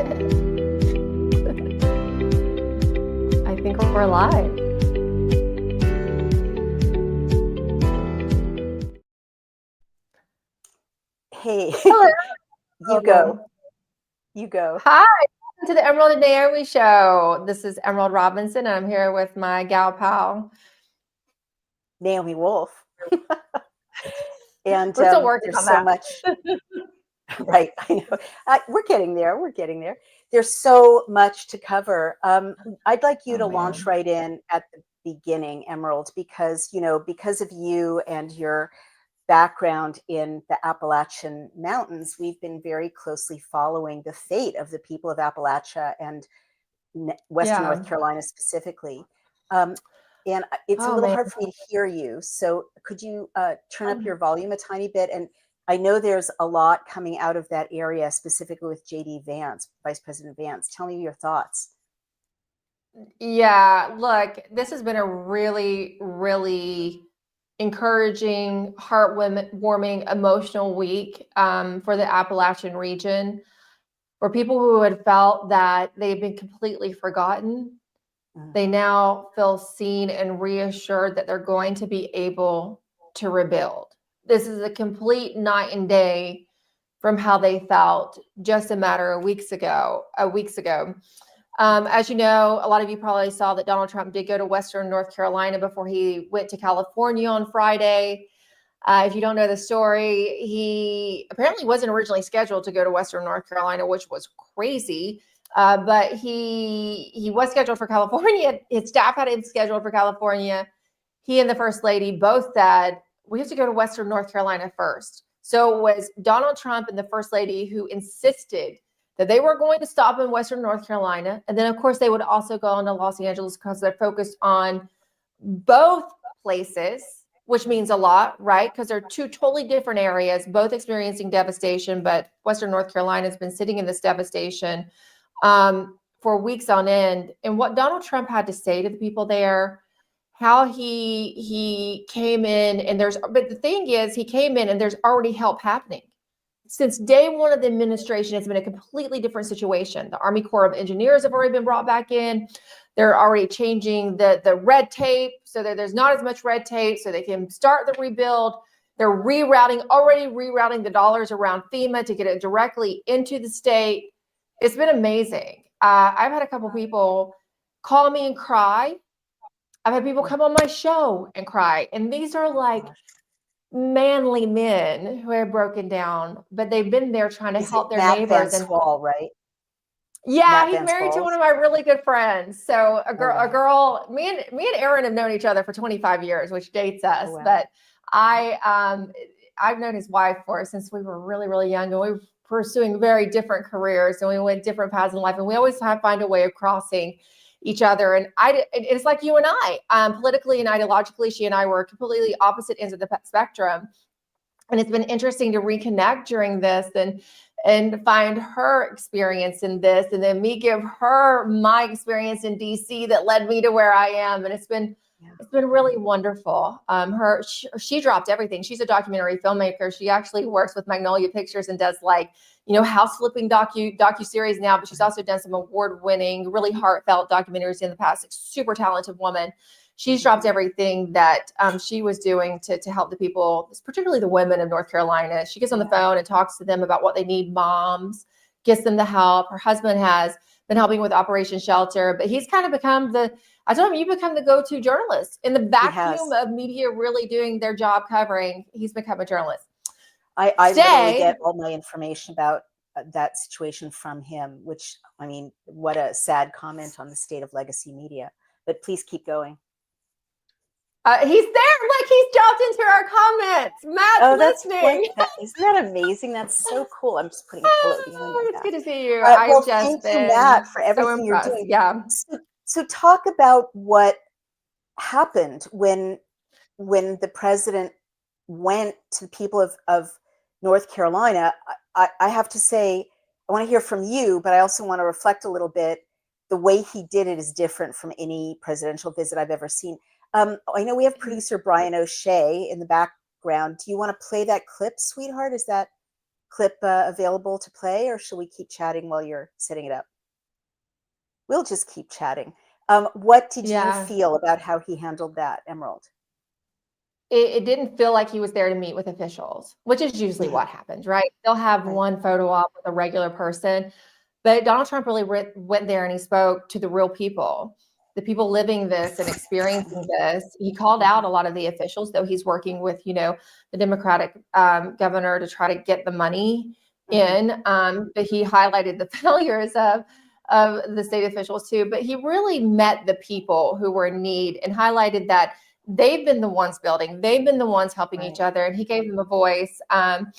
I think we're live. Hey, Hello. you go. You go. Hi, welcome to the Emerald and Naomi show. This is Emerald Robinson, and I'm here with my gal pal, Naomi Wolf. And we're still working there's on so that. much, right? I know. We're getting there. We're getting there. There's so much to cover. I'd like you to launch right in at the beginning, Emerald, because, because of you and your background in the Appalachian Mountains, we've been very closely following the fate of the people of Appalachia and Western North Carolina specifically. And it's a little hard for me to hear you. So could you turn up your volume a tiny bit? And I know there's a lot coming out of that area, specifically with J.D. Vance, Vice President Vance. Tell me your thoughts. Yeah, look, this has been a really, really encouraging, heartwarming, emotional week for the Appalachian region, for people who had felt that they've been completely forgotten. They now feel seen and reassured that they're going to be able to rebuild. This is a complete night and day from how they felt just a matter of weeks ago. As you know, a lot of you probably saw that Donald Trump did go to Western North Carolina before he went to California on Friday. If you don't know the story, he apparently wasn't originally scheduled to go to Western North Carolina, which was crazy. But he was scheduled for California. His staff had him scheduled for California. He and the First Lady both said, we have to go to Western North Carolina first. So it was Donald Trump and the First Lady who insisted that they were going to stop in Western North Carolina. And then, of course, they would also go into Los Angeles because they're focused on both places, which means a lot, right? Because they're two totally different areas, both experiencing devastation. But Western North Carolina has been sitting in this devastation for weeks on end. And what Donald Trump had to say to the people there, how he came in, and but the thing is, he came in and there's already help happening. Since day one of the administration, it's been a completely different situation. The Army Corps of Engineers have already been brought back in. They're already changing the red tape so that there's not as much red tape so they can start the rebuild. They're already rerouting the dollars around FEMA to get it directly into the state. It's been amazing. I've had a couple people call me and cry. I've had people come on my show and cry. And these are like manly men who have broken down, but they've been there trying to help their neighbors. And Wall, right? Yeah, Matt he's married to one of my really good friends. So me and Aaron have known each other for 25 years, which dates us. Oh, wow. But I've known his wife since we were really, really young, and we were pursuing very different careers, and we went different paths in life, and we always find a way of crossing each other. And it's like you and I, politically and ideologically, she and I were completely opposite ends of the spectrum. And it's been interesting to reconnect during this and find her experience in this, and then me give her my experience in DC that led me to where I am. And it's been really wonderful. She dropped everything. She's a documentary filmmaker. She actually works with Magnolia Pictures and does house flipping docuseries now, but she's also done some award-winning, really heartfelt documentaries in the past. Like, super talented woman. She's dropped everything that she was doing to help the people, particularly the women of North Carolina. She gets on the phone and talks to them about what they need, moms, gets them the help. Her husband has been helping with Operation Shelter, but he's kind of become I told him, you become the go-to journalist in the vacuum of media really doing their job covering. He's become a journalist. I literally get all my information about that situation from him, which, I mean, what a sad comment on the state of legacy media. But please keep going. He's there. Look, he's dropped into our comments. Matt's listening. Isn't that amazing? That's so cool. I'm just putting a pillow behind my back. It's good to see you. Thank you, Matt, for everything you're doing. Yeah. So talk about what happened when the president went to the people of North Carolina. I have to say, I want to hear from you, but I also want to reflect a little bit. The way he did it is different from any presidential visit I've ever seen. I know we have producer Brian O'Shea in the background. Do you want to play that clip, sweetheart? Is that clip available to play, or should we keep chatting while you're setting it up? We'll just keep chatting. What did you Yeah. feel about how he handled that, Emerald? It didn't feel like he was there to meet with officials, which is usually Mhm. what happens, right? They'll have Right. one photo op with a regular person, but Donald Trump really went there and he spoke to the real people, the people living this and experiencing this. He called out Mhm. a lot of the officials, though he's working with, the Democratic governor to try to get the money Mhm. in. But he highlighted the failures of the state officials too. But he really met the people who were in need and highlighted that they've been the ones building, they've been the ones helping each Right. other, and he gave them a voice. And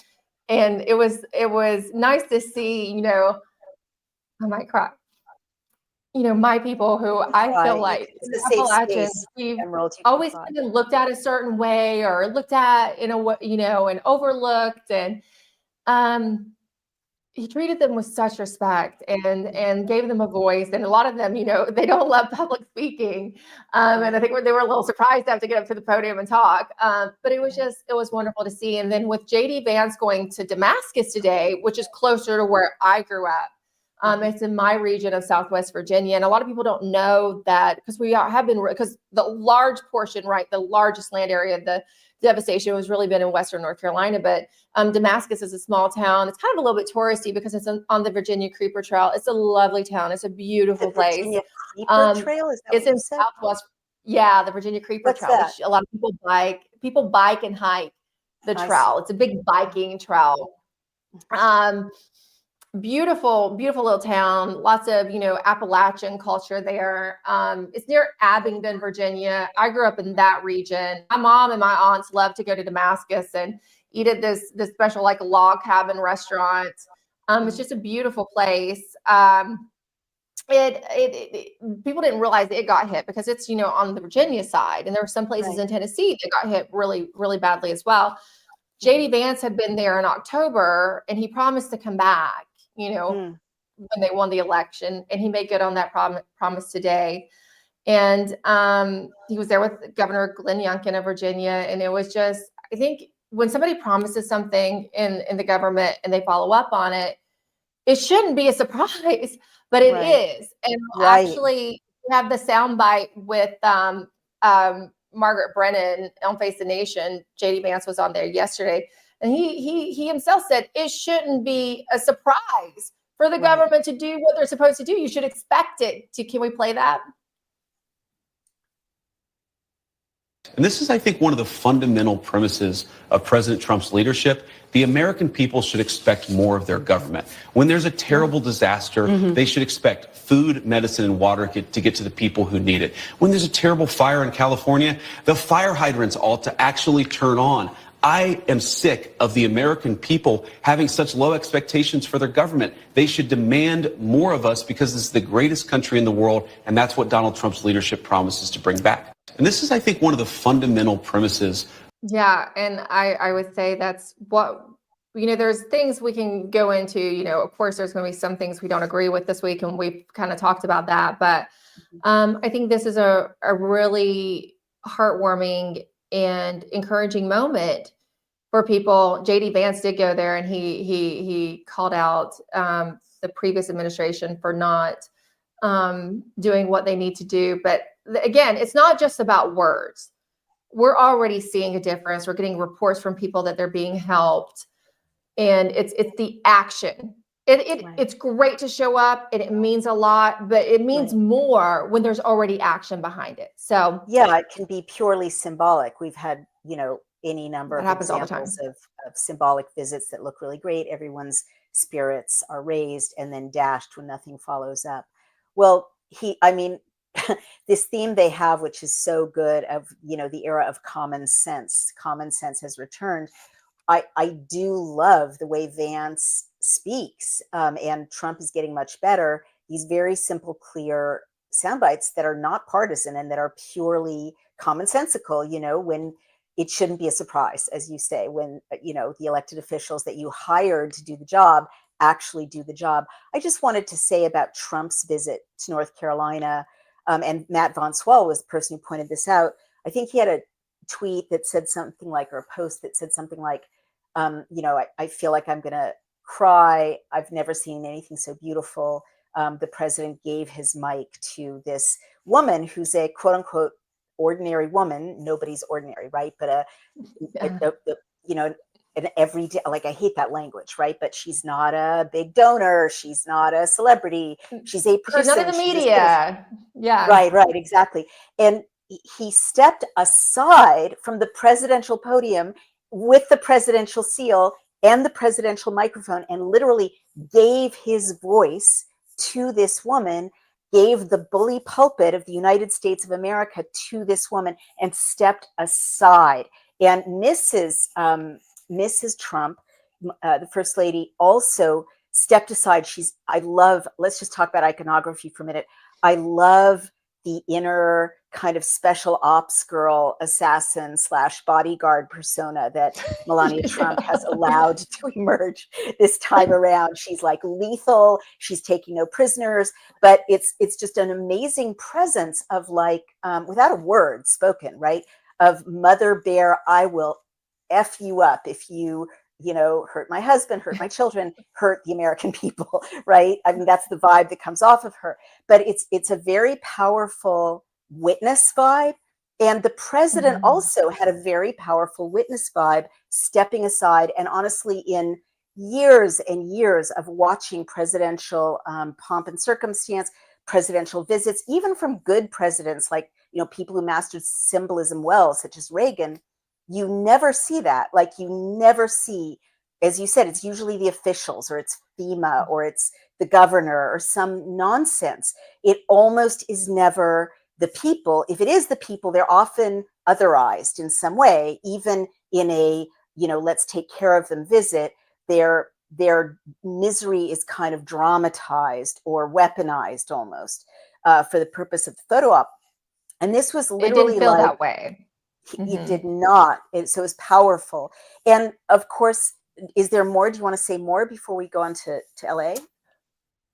it was nice to see, I might cry. My people who You I feel cry. like It's in a the safe Appalachians, space, we've Emerald. You can always cry. been looked at a certain way or looked at in a way, and overlooked. And um, he treated them with such respect and gave them a voice. And a lot of them, they don't love public speaking. And I think they were a little surprised to have to get up to the podium and talk. But it was wonderful to see. And then with JD Vance going to Damascus today, which is closer to where I grew up. Mhm. It's in my region of Southwest Virginia. And a lot of people don't know that because because the large portion, right, the largest land area, the devastation has really been in Western North Carolina. But Damascus is a small town. It's kind of a little bit touristy because it's on the Virginia Creeper Trail. It's a lovely town. It's a The beautiful place. Virginia Creeper Um, Trail, is that it's what you in said? Southwest, yeah, the Virginia Creeper What's Trail, that? which a lot of people bike. People bike and hike the I trail. see. It's a big biking trail. Um, Beautiful, beautiful little town. Lots of, Appalachian culture there. It's near Abingdon, Virginia. I grew up in that region. My mom and my aunts love to go to Damascus and eat at this special like log cabin restaurant. It's Mhm. just a beautiful place. People didn't realize it got hit because it's, on the Virginia side, and there were some places Right. in Tennessee that got hit really, really badly as well. JD Vance had been there in October and he promised to come back, Mm. when they won the election, and he made good on that promise today. And he was there with Governor Glenn Youngkin of Virginia, and it was just, I think, when somebody promises something in the government and they follow up on it, it shouldn't be a surprise, but it Right. is. And we'll Right. actually have the soundbite with Margaret Brennan on Face the Nation. JD Vance was on there yesterday, and he himself said it shouldn't be a surprise for the Right. government to do what they're supposed to do. You should expect it. Can we play that? And this is, I think, one of the fundamental premises of President Trump's leadership. The American people should expect more of their government. When there's a terrible disaster, they should expect food, medicine, and water to get to the people who need it. When there's a terrible fire in California, the fire hydrants ought to actually turn on. I am sick of the American people having such low expectations for their government. They should demand more of us because this is the greatest country in the world, and that's what Donald Trump's leadership promises to bring back. And this is, I think, one of the fundamental premises. Yeah, and I would say that's what, there's things we can go into, of course, there's going to be some things we don't agree with this week, and we've kind of talked about that. But I think this is a really heartwarming and encouraging moment for people. JD Vance did go there, and he called out the previous administration for not doing what they need to do. But again, it's not just about words. We're already seeing a difference. We're getting reports from people that they're being helped, and it's the action. Right. It's great to show up, and it means a lot, but it means Right. more when there's already action behind it. So Yeah, it can be purely symbolic. We've had, any number that of happens all the examples time. of symbolic visits that look really great. Everyone's spirits are raised and then dashed when nothing follows up. Well, I mean, this theme they have, which is so good, of, the era of common sense. Common sense has returned. I do love the way Vance speaks, and Trump is getting much better. These very simple, clear sound bites that are not partisan and that are purely commonsensical, when it shouldn't be a surprise, as you say, when, the elected officials that you hired to do the job actually do the job. I just wanted to say about Trump's visit to North Carolina, and Matt Von Swell was the person who pointed this out. I think he had a tweet that said something like, or a post that said something like, I feel like I'm going to cry. I've never seen anything so beautiful. The president gave his mic to this woman who's a quote unquote ordinary woman. Nobody's ordinary, right? But you know, an everyday, like, I hate that language, right? But she's not a big donor. She's not a celebrity. She's a person. She's not in the media. Yeah. Right, exactly. And he stepped aside from the presidential podium with the presidential seal and the presidential microphone and literally gave his voice to this woman, gave the bully pulpit of the United States of America to this woman, and stepped aside. And Mrs. Trump, the First Lady, also stepped aside. Let's just talk about iconography for a minute. I love the inner kind of special ops girl, assassin / bodyguard persona that Melania Trump has allowed to emerge this time around. She's like lethal. She's taking no prisoners, but it's just an amazing presence of, like, without a word spoken, right? Of Mother Bear, I will F you up if you hurt my husband, hurt my children, hurt the American people, right? I mean, that's the vibe that comes off of her. But it's a very powerful witness vibe. And the president also had a very powerful witness vibe, stepping aside. And honestly, in years and years of watching presidential pomp and circumstance, presidential visits, even from good presidents, like, people who mastered symbolism well, such as Reagan, you never see that. Like, you never see, as you said, it's usually the officials, or it's FEMA, or it's the governor, or some nonsense. It almost is never the people. If it is the people, they're often otherized in some way, even in a, let's take care of them visit. Their misery is kind of dramatized or weaponized almost for the purpose of the photo op. And this was literally, it didn't feel that way. It did not. So it was powerful. And of course, is there more? Do you want to say more before we go on to LA?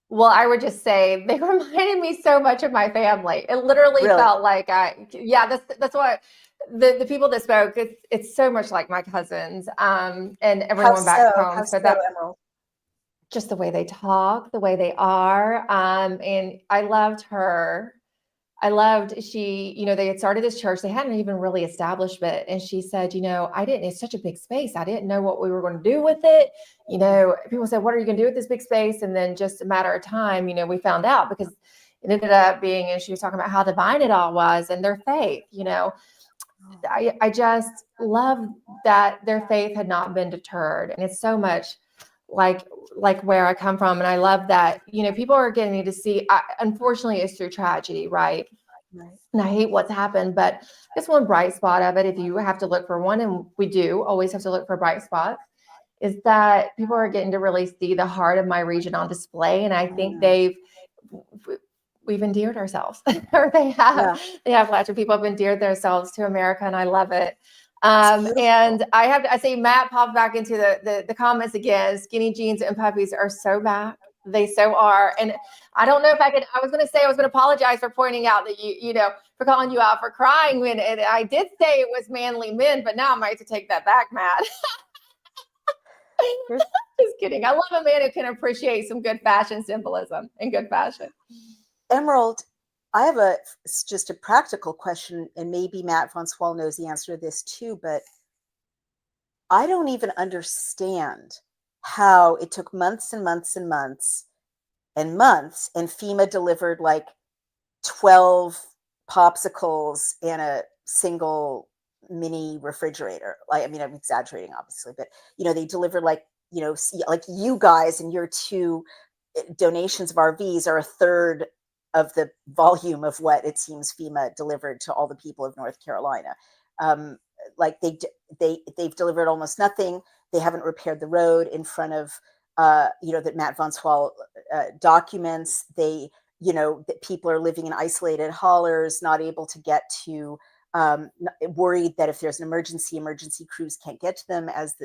Well, I would just say they reminded me so much of my family. It literally felt like that's what the people that spoke, it's so much like my cousins and everyone back home. So that Emerald? Just the way they talk, the way they are. And I loved her. She, they had started this church. They hadn't even really established it. And she said, it's such a big space. I didn't know what we were going to do with it. People said, what are you going to do with this big space? And then just a matter of time, we found out, because it ended up being, and she was talking about how divine it all was and their faith, I just love that their faith had not been deterred. And it's so much like where I come from. And I love that, people are getting to see, unfortunately it's through tragedy, right? And I hate what's happened, but it's one bright spot of it. If you have to look for one, and we do always have to look for bright spots, is that people are getting to really see the heart of my region on display. And I think we've endeared ourselves, or they have lots of people have endeared themselves to America. And I love it. And I say Matt popped back into the comments again. Skinny jeans and puppies are so back. They so are. And I don't know if I was going to apologize for pointing out that for calling you out for crying when I did say it was manly men, but now I might have to take that back, Matt. Just kidding. I love a man who can appreciate some good fashion symbolism and good fashion. Emerald, I have just a practical question, and maybe Matt Francois knows the answer to this too, but I don't even understand how it took months and months and months and months, and FEMA delivered like 12 popsicles and a single mini refrigerator. I'm exaggerating obviously, but they delivered like you guys and your 2 donations of RVs are a third of the volume of what it seems FEMA delivered to all the people of North Carolina. They've delivered almost nothing. They haven't repaired the road in front of, that Matt Francois documents. That people are living in isolated hollers, not able to get to, worried that if there's an emergency crews can't get to them, as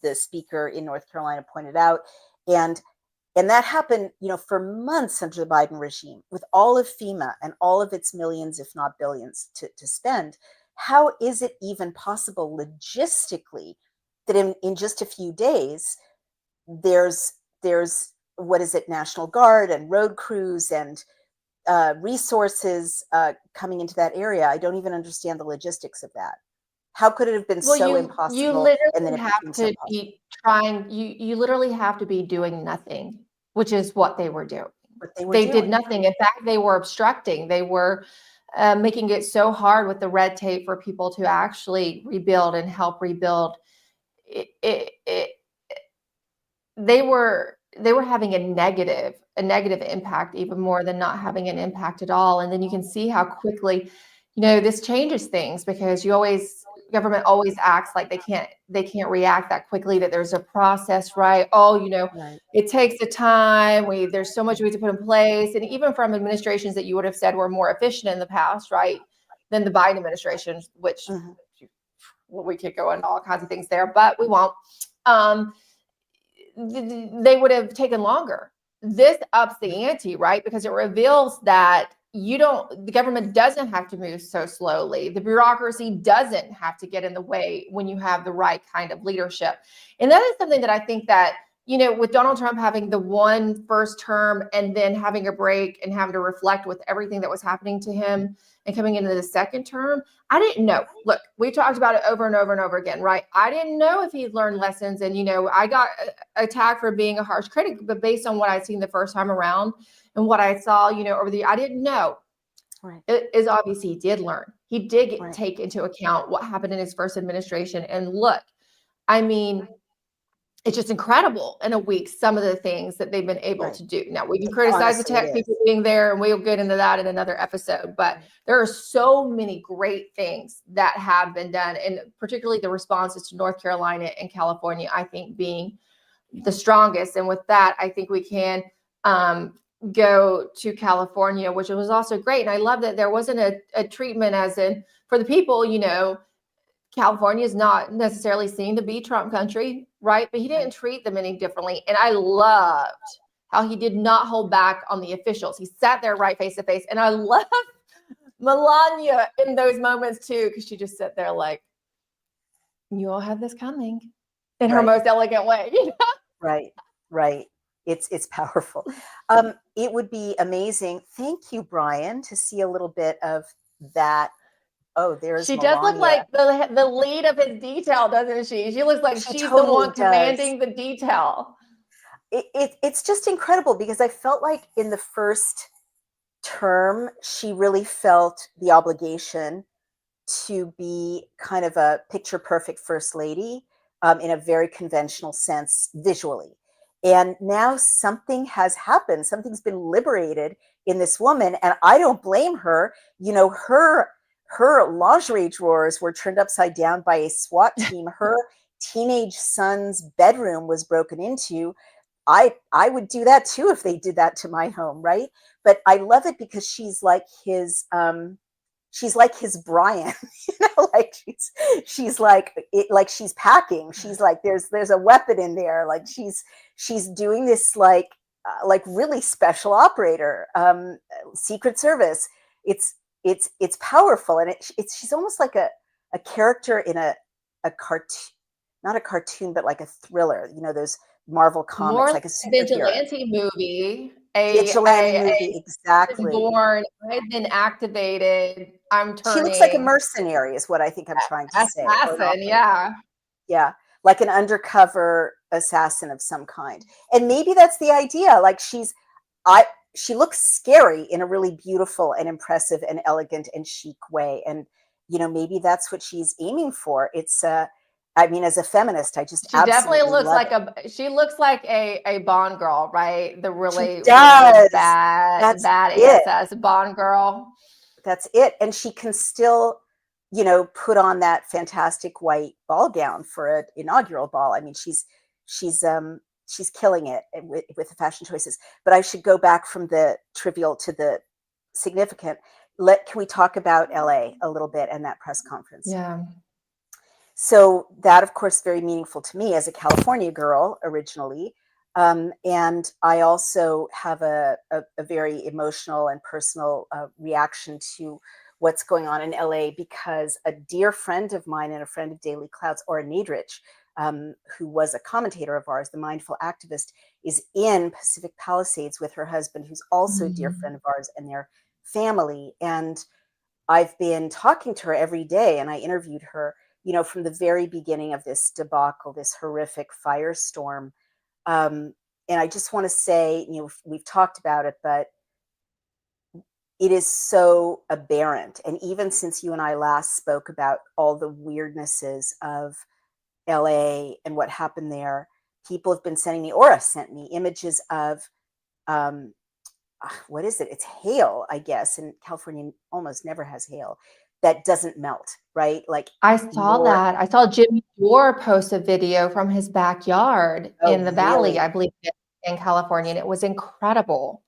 the speaker in North Carolina pointed out. And that happened, for months under the Biden regime, with all of FEMA and all of its millions, if not billions, to spend. How is it even possible logistically that in just a few days, there's there's, what is it, National Guard and road crews and resources coming into that area. I don't even understand the logistics of that. How could it have been Well, so you impossible and then literally it have became so to possible? be trying. You literally have to be doing nothing, which is what they were doing. What they were They did doing. nothing. In fact, they were obstructing. They were making it so hard with the red tape for people to actually rebuild and help rebuild. It they were having a negative impact, even more than not having an impact at all. And then you can see how quickly, this changes things, because government always acts like they can't react that quickly, that there's a process, right? Oh, Right. it takes a time. There's so much we have to put in place. And even from administrations that you would have said were more efficient in the past, right, than the Biden administration, which we could go into all kinds of things there, but we won't. They would have taken longer. This ups the ante, right? Because it reveals that the government doesn't have to move so slowly. The bureaucracy doesn't have to get in the way when you have the right kind of leadership. And that is something that I think that, with Donald Trump having the one first term and then having a break and having to reflect with everything that was happening to him and coming into the second term, I didn't know. Look, we talked about it over and over and over again, right? I didn't know if he'd learned lessons. And, I got attacked for being a harsh critic, but based on what I'd seen the first time around and what I saw, over I didn't know. Right. It is obvious he did learn. He did Right. take into account what happened in his first administration. And look, I mean, it's just incredible in a week, some of the things that they've been able to do. Now, we can criticize the tech people being there, and we'll get into that in another episode, but there are so many great things that have been done, and particularly the responses to North Carolina and California, I think, being the strongest. And with that, I think we can go to California, which was also great. And I love that there wasn't a treatment as in, for the people, California is not necessarily seen to be Trump country, right? But he didn't treat them any differently. And I loved how he did not hold back on the officials. He sat there right face to face. And I love Melania in those moments too, because she just sat there like, you all had this coming, in her most elegant way. Right. It's powerful. It would be amazing. Thank you, Brian, to see a little bit of that. Oh, there's she Melania. Does look like the lead of his detail, doesn't she? She looks like she's totally the one commanding the detail. It's just incredible, because I felt like in the first term, she really felt the obligation to be kind of a picture perfect first lady in a very conventional sense visually. And now something has happened. Something's been liberated in this woman. And I don't blame her. Her lingerie drawers were turned upside down by a SWAT team. Her teenage son's bedroom was broken into. I would do that too if they did that to my home, right? But I love it because she's like his Brian, like she's like it, like she's packing. She's like there's a weapon in there. Like she's doing this like really special operator, Secret Service. It's powerful, and she's almost like a character in a cartoon, not a cartoon, but like a thriller. Those Marvel comics, more like a vigilante movie. Vigilante movie, exactly. Born, I've been activated. I'm turning. She looks like a mercenary, is what I think I'm trying to say. Assassin, yeah, like an undercover assassin of some kind. And maybe that's the idea. Like she looks scary in a really beautiful and impressive and elegant and chic way. And, maybe that's what she's aiming for. It's, I mean, as a feminist, she definitely looks like she looks like a Bond girl, right? The really, really bad ASS Bond girl. That's it. And she can still, put on that fantastic white ball gown for an inaugural ball. I mean, she's killing it with the fashion choices. But I should go back from the trivial to the significant. Can we talk about LA a little bit and that press conference? Yeah. So that, of course, very meaningful to me as a California girl originally. And I also have a very emotional and personal reaction to what's going on in LA, because a dear friend of mine and a friend of Daily Clouds, Ora Neidrich, who was a commentator of ours, the mindful activist, is in Pacific Palisades with her husband, who's also a dear friend of ours, and their family. And I've been talking to her every day, and I interviewed her, from the very beginning of this debacle, this horrific firestorm. And I just want to say, we've talked about it, but it is so aberrant. And even since you and I last spoke about all the weirdnesses of LA and what happened there, people have been sending me, Aura sent me images of, what is it? It's hail, I guess. And California almost never has hail that doesn't melt, right? Like I saw that. I saw Jimmy Dore post a video from his backyard in the valley, really? I believe, in California, and it was incredible.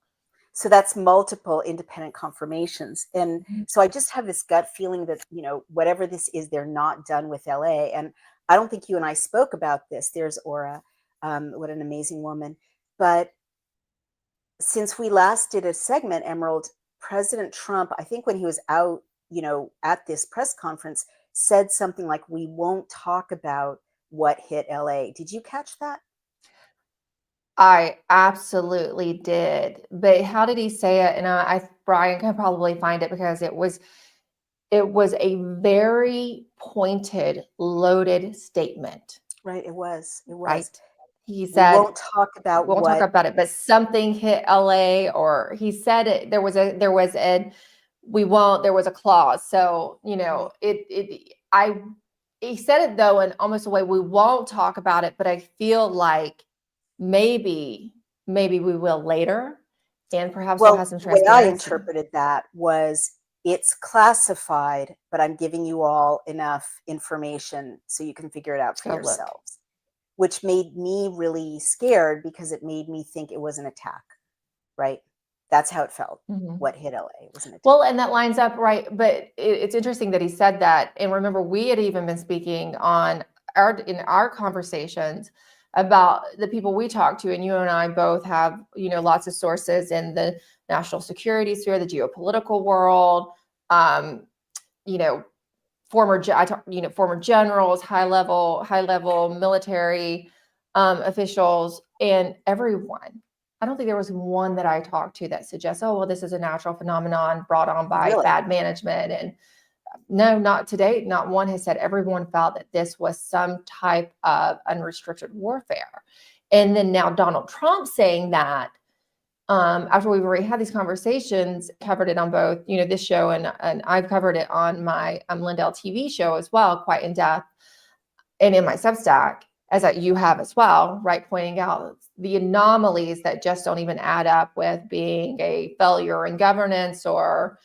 So that's multiple independent confirmations. And so I just have this gut feeling that, whatever this is, they're not done with LA. And I don't think you and I spoke about this. There's Aura, what an amazing woman. But since we last did a segment, Emerald, President Trump, I think when he was out, at this press conference, said something like, we won't talk about what hit LA. Did you catch that? I absolutely did. But how did he say it? And Brian can probably find it, because it was a very pointed, loaded statement. Right. It was. Right. He said, we won't talk about it, but something hit LA, or he said it, there was a clause. So, he said it though, in almost a way, we won't talk about it, but I feel like maybe we will later, and perhaps we'll have some transparency. The way I interpreted that was, it's classified, but I'm giving you all enough information so you can figure it out for yourselves. Which made me really scared, because it made me think it was an attack, right? That's how it felt. What hit LA was an attack. Well, and that lines up, right? But it's interesting that he said that. And remember, we had even been speaking in our conversations about the people we talk to, and you and I both have, lots of sources in the national security sphere, the geopolitical world, former generals, high level military officials, and everyone. I don't think there was one that I talked to that suggests, oh, well, this is a natural phenomenon brought on by bad management. And no, not to date. Not one has said. Everyone felt that this was some type of unrestricted warfare. And then now Donald Trump saying that, after we've already had these conversations, covered it on both, this show, and I've covered it on my Lindell TV show as well, quite in depth, and in my Substack, as you have as well, right? Pointing out the anomalies that just don't even add up with being a failure in governance, or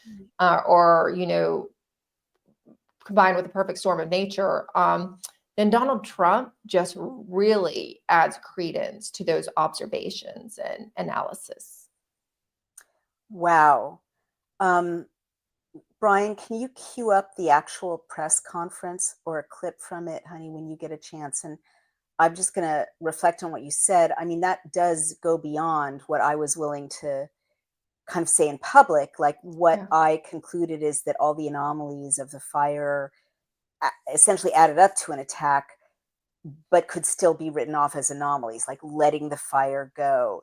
combined with the perfect storm of nature. Then Donald Trump just really adds credence to those observations and analysis. Wow. Brian, can you cue up the actual press conference or a clip from it, honey, when you get a chance? And I'm just going to reflect on what you said. I mean, that does go beyond what I was willing to kind of say in public. Like, what I concluded is that all the anomalies of the fire essentially added up to an attack, but could still be written off as anomalies, like letting the fire go,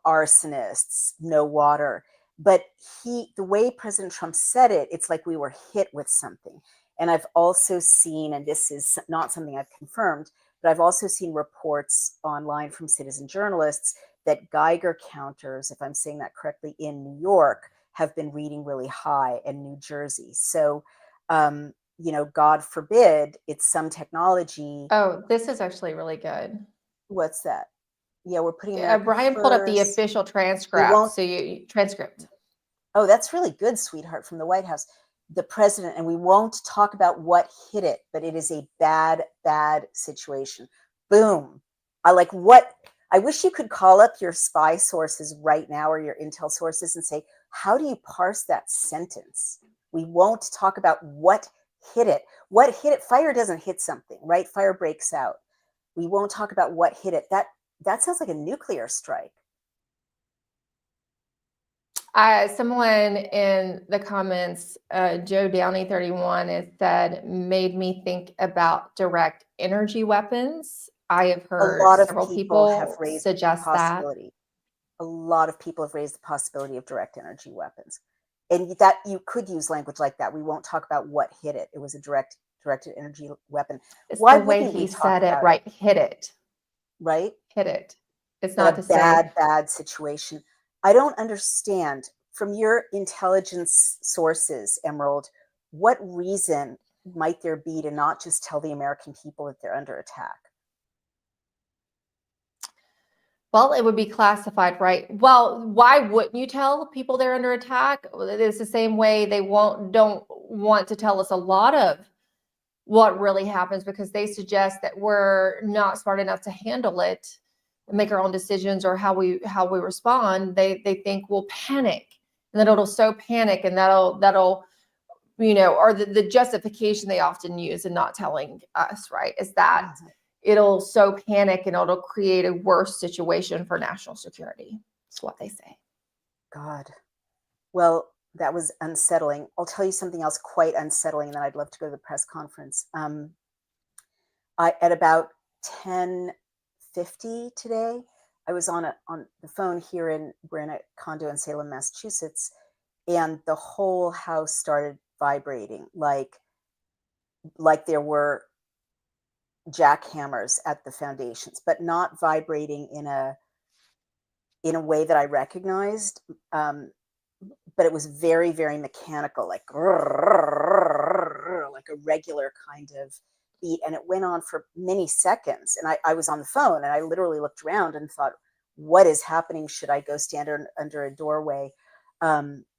arsonists, no water. But the way President Trump said it, it's like we were hit with something. And I've also seen, and this is not something I've confirmed, but I've also seen reports online from citizen journalists that Geiger counters, if I'm saying that correctly, in New York have been reading really high, and New Jersey. So, God forbid it's some technology. Oh, this is actually really good. What's that? Yeah, we're putting Brian pulled up the official transcript. Transcript. Oh, that's really good, sweetheart, from the White House. The president, and we won't talk about what hit it, but it is a bad, bad situation. Boom. I wish you could call up your spy sources right now, or your intel sources, and say, how do you parse that sentence? We won't talk about what hit it. What hit it? Fire doesn't hit something, right? Fire breaks out. We won't talk about what hit it. That sounds like a nuclear strike. Someone in the comments, Joe Downey 31, has said, made me think about direct energy weapons. I have A heard lot of several people have people raised the suggest that. possibility. A lot of people have raised the possibility of direct energy weapons. And that you could use language like that. We won't talk about what hit it. It was a directed energy weapon. It's Why the way wouldn't we he talk said it, about right? Hit it, right? hit it. It's But not a to say, bad situation. I don't understand from your intelligence sources, Emerald, what reason might there be to not just tell the American people that they're under attack? well, it would be classified, right? Well, why wouldn't you tell people they're under attack? It's the same way they don't want to tell us a lot of what really happens, because they suggest that we're not smart enough to handle it and make our own decisions, or how we respond. They think we'll panic, and that it'll so panic, and that'll or the justification they often use in not telling us, right, is that it'll so panic and it'll create a worse situation for national security. That's what they say. God. Well, that was unsettling. I'll tell you something else quite unsettling, and then I'd love to go to the press conference. At about 10:50 today, I was on the phone here we're in a condo in Salem, Massachusetts, and the whole house started vibrating like there were jackhammers at the foundations, but not vibrating in a way that I recognized. But it was very, very mechanical, like a regular kind of beat. And it went on for many seconds. And I was on the phone, and I literally looked around and thought, what is happening? Should I go stand under a doorway?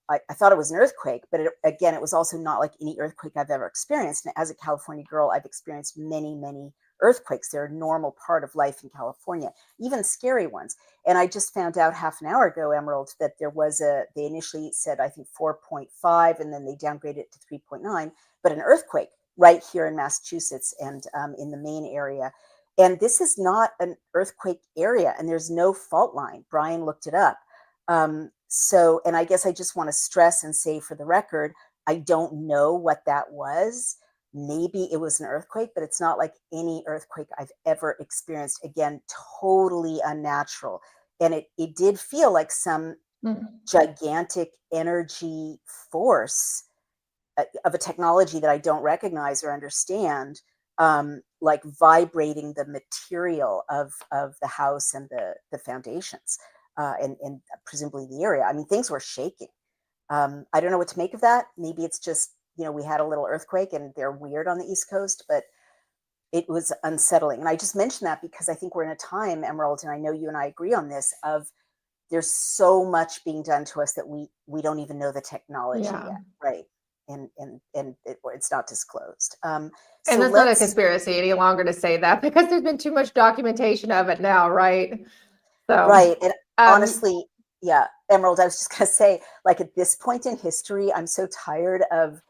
I thought it was an earthquake, but again, it was also not like any earthquake I've ever experienced. And as a California girl, I've experienced many, many earthquakes. They're a normal part of life in California, even scary ones. And I just found out half an hour ago, Emerald, that there was they initially said, I think 4.5, and then they downgraded it to 3.9, but an earthquake right here in Massachusetts and in the Maine area. And this is not an earthquake area, and there's no fault line. Brian looked it up. So, and I guess I just want to stress and say for the record, I don't know what that was. Maybe it was an earthquake, but it's not like any earthquake I've ever experienced. Again, totally unnatural. And it did feel like some gigantic energy force of a technology that I don't recognize or understand, like vibrating the material of the house and the foundations. And presumably the area. I mean, things were shaking. I don't know what to make of that. Maybe it's just, we had a little earthquake and they're weird on the East Coast, but it was unsettling. And I just mentioned that because I think we're in a time, Emerald, and I know you and I agree on this, of there's so much being done to us that we don't even know the technology yet, right? And it's not disclosed. And it's not a conspiracy any longer to say that, because there's been too much documentation of it now, right? So, right. And honestly, yeah, Emerald, I was just going to say, like, at this point in history, I'm so tired of,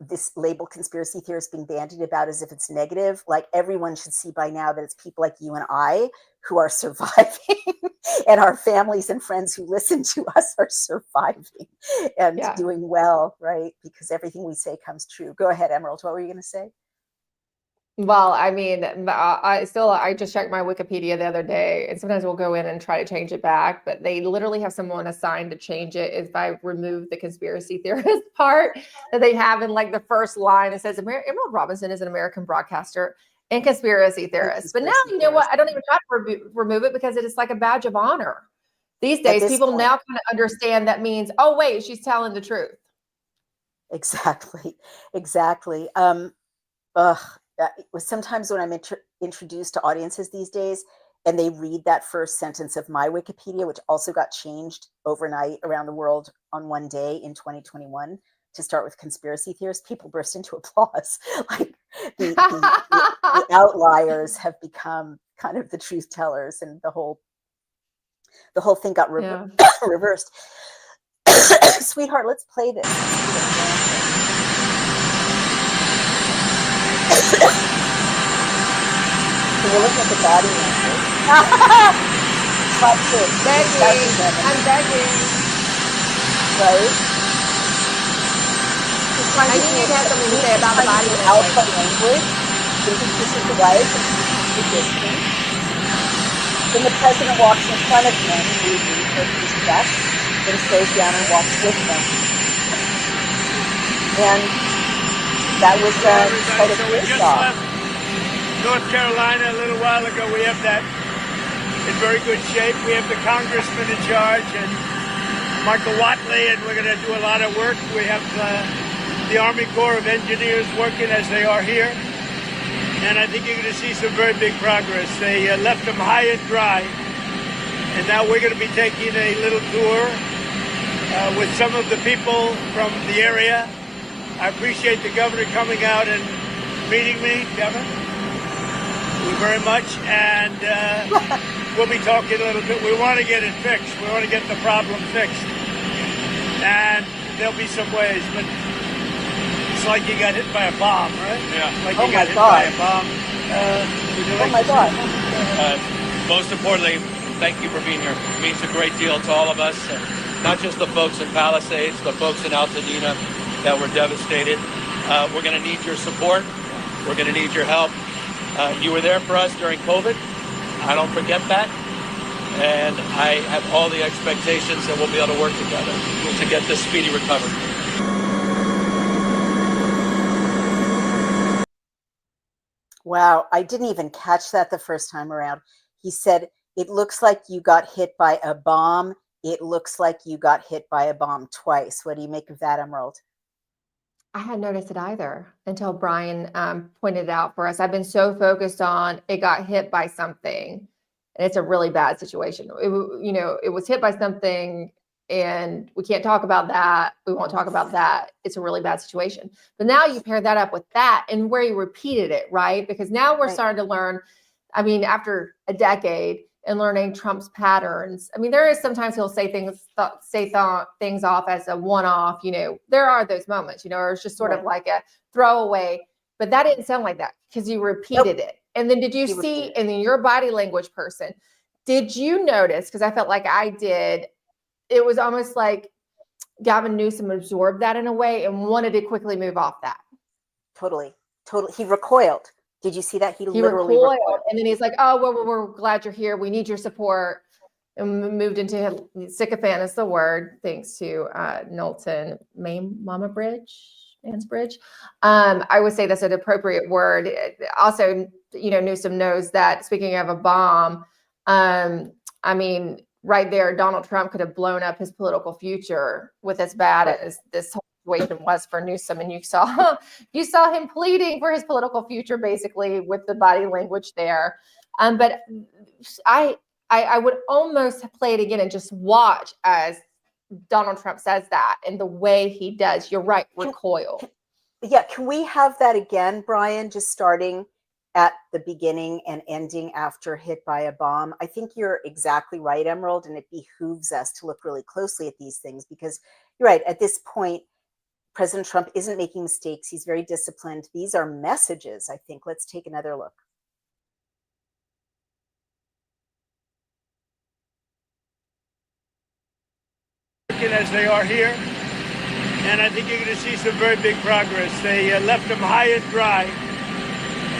this label conspiracy theorists being bandied about as if it's negative. Like, everyone should see by now that it's people like you and I who are surviving and our families and friends who listen to us are surviving and doing well, right? Because everything we say comes true. Go ahead, Emerald. What were you going to say? Well, I mean, I just checked my Wikipedia the other day, and sometimes we'll go in and try to change it back, but they literally have someone assigned to change it if I remove the conspiracy theorist part that they have in like the first line. It says Emerald Robinson is an American broadcaster and conspiracy theorist. But now, you know what? I don't even try to remove it because it is like a badge of honor. These days, people now kind of understand that means, oh, wait, she's telling the truth. Exactly. Sometimes when I'm introduced to audiences these days and they read that first sentence of my Wikipedia, which also got changed overnight around the world on one day in 2021 to start with conspiracy theorists, people burst into applause. Like the outliers have become kind of the truth tellers, and the whole thing got reversed. Sweetheart, let's play this. So we're looking at the body language. Begging. I'm begging. right? I knew you'd have something to say about the body alpha language. language. Thinking this is the right, the distance. Then the president walks in front of him, moving for respect, then slows down and walks with him. And that was part of his job. North Carolina a little while ago. We have that in very good shape. We have the congressman in charge and Michael Watley, and we're going to do a lot of work. We have the Army Corps of Engineers working as they are here. And I think you're going to see some very big progress. They left them high and dry. And now we're going to be taking a little tour with some of the people from the area. I appreciate the governor coming out and meeting me, Kevin. Very much, and we'll be talking a little bit. We want to get it fixed. We want to get the problem fixed, and there'll be some ways. But it's like you got hit by a bomb, right? Yeah. Like you got hit by a bomb. Oh my God! Most importantly, thank you for being here. It means a great deal to all of us, not just the folks in Palisades, the folks in Altadena that were devastated. We're going to need your support. We're going to need your help. You were there for us during COVID. I don't forget that. And I have all the expectations that we'll be able to work together to get this speedy recovery. Wow, I didn't even catch that the first time around. He said, it looks like you got hit by a bomb. It looks like you got hit by a bomb twice. What do you make of that, Emerald? I hadn't noticed it either until Brian pointed it out for us. I've been so focused on it got hit by something, and it's a really bad situation. It was hit by something, and we can't talk about that. We won't talk about that. It's a really bad situation. But now you pair that up with that, and where you repeated it, right? Because now we're starting to learn. I mean, after a decade and learning Trump's patterns. I mean, there is sometimes he'll say things off as a one-off, there are those moments, or it's just sort of like a throwaway, but that didn't sound like that because you repeated it. And then did you see, and then you're a body language person, did you notice, because I felt like I did, it was almost like Gavin Newsom absorbed that in a way and wanted to quickly move off that. Totally. He recoiled. Did you see that? He literally recoiled. And then he's like, oh, well, we're glad you're here. We need your support. And moved into sycophant is the word, thanks to Knowlton Mansbridge. I would say that's an appropriate word. Also, Newsom knows that, speaking of a bomb, I mean, right there, Donald Trump could have blown up his political future with as bad as this whole situation was for Newsom. And you saw him pleading for his political future, basically, with the body language there. But I would almost play it again and just watch as Donald Trump says that and the way he does. You're right, recoil. Yeah, can we have that again, Brian, just starting at the beginning and ending after hit by a bomb? I think you're exactly right, Emerald, and it behooves us to look really closely at these things because you're right. At this point, President Trump isn't making mistakes. He's very disciplined. These are messages, I think. Let's take another look. As they are here, and I think you're going to see some very big progress. They left them high and dry,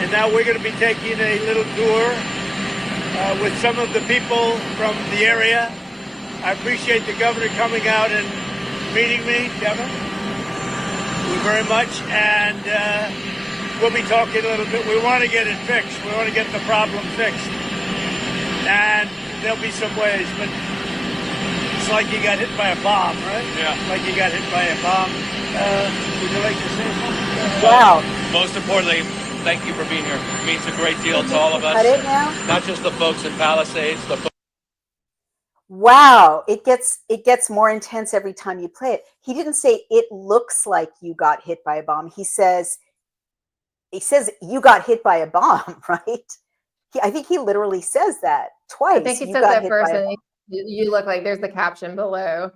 and now we're going to be taking a little tour with some of the people from the area. I appreciate the governor coming out and meeting me, Kevin, very much, and we'll be talking a little bit. We want to get it fixed. We want to get the problem fixed, and there'll be some ways, but it's like you got hit by a bomb, right? Yeah. Like you got hit by a bomb. Would you like to say something? Wow. Most importantly, thank you for being here. It means a great deal to all of us. Cut it now? Not just the folks in Palisades, Wow, it gets more intense every time you play it. He didn't say it looks like you got hit by a bomb. He says you got hit by a bomb, right? I think he literally says that twice. I think he says that first, and you look like there's the caption below.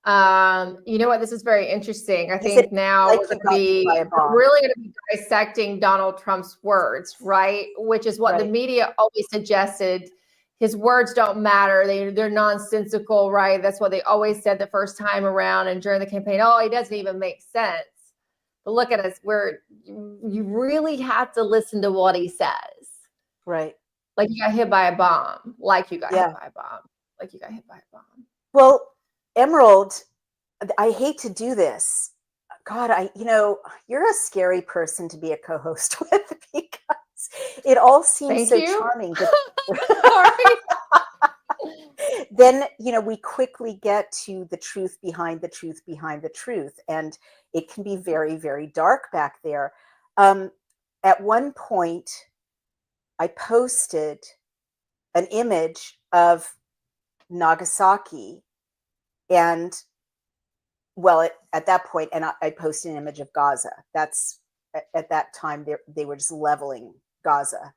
You know what? This is very interesting. I think now we're really going to be dissecting Donald Trump's words, right? Which is what the media always suggested his words don't matter. They're nonsensical, right? That's what they always said the first time around and during the campaign. Oh, he doesn't even make sense. But look at us, where you really have to listen to what he says. Right. Like you got hit by a bomb. Like you got Yeah. hit by a bomb. Like you got hit by a bomb. Well, Emerald, I hate to do this. God, you're a scary person to be a co-host with because it all seems Thank you. charming. Sorry. Then, we quickly get to the truth behind the truth behind the truth. And it can be very, very dark back there. At one point, I posted an image of Nagasaki and at that point, and I posted an image of Gaza. That's at that time they were just leveling Gaza,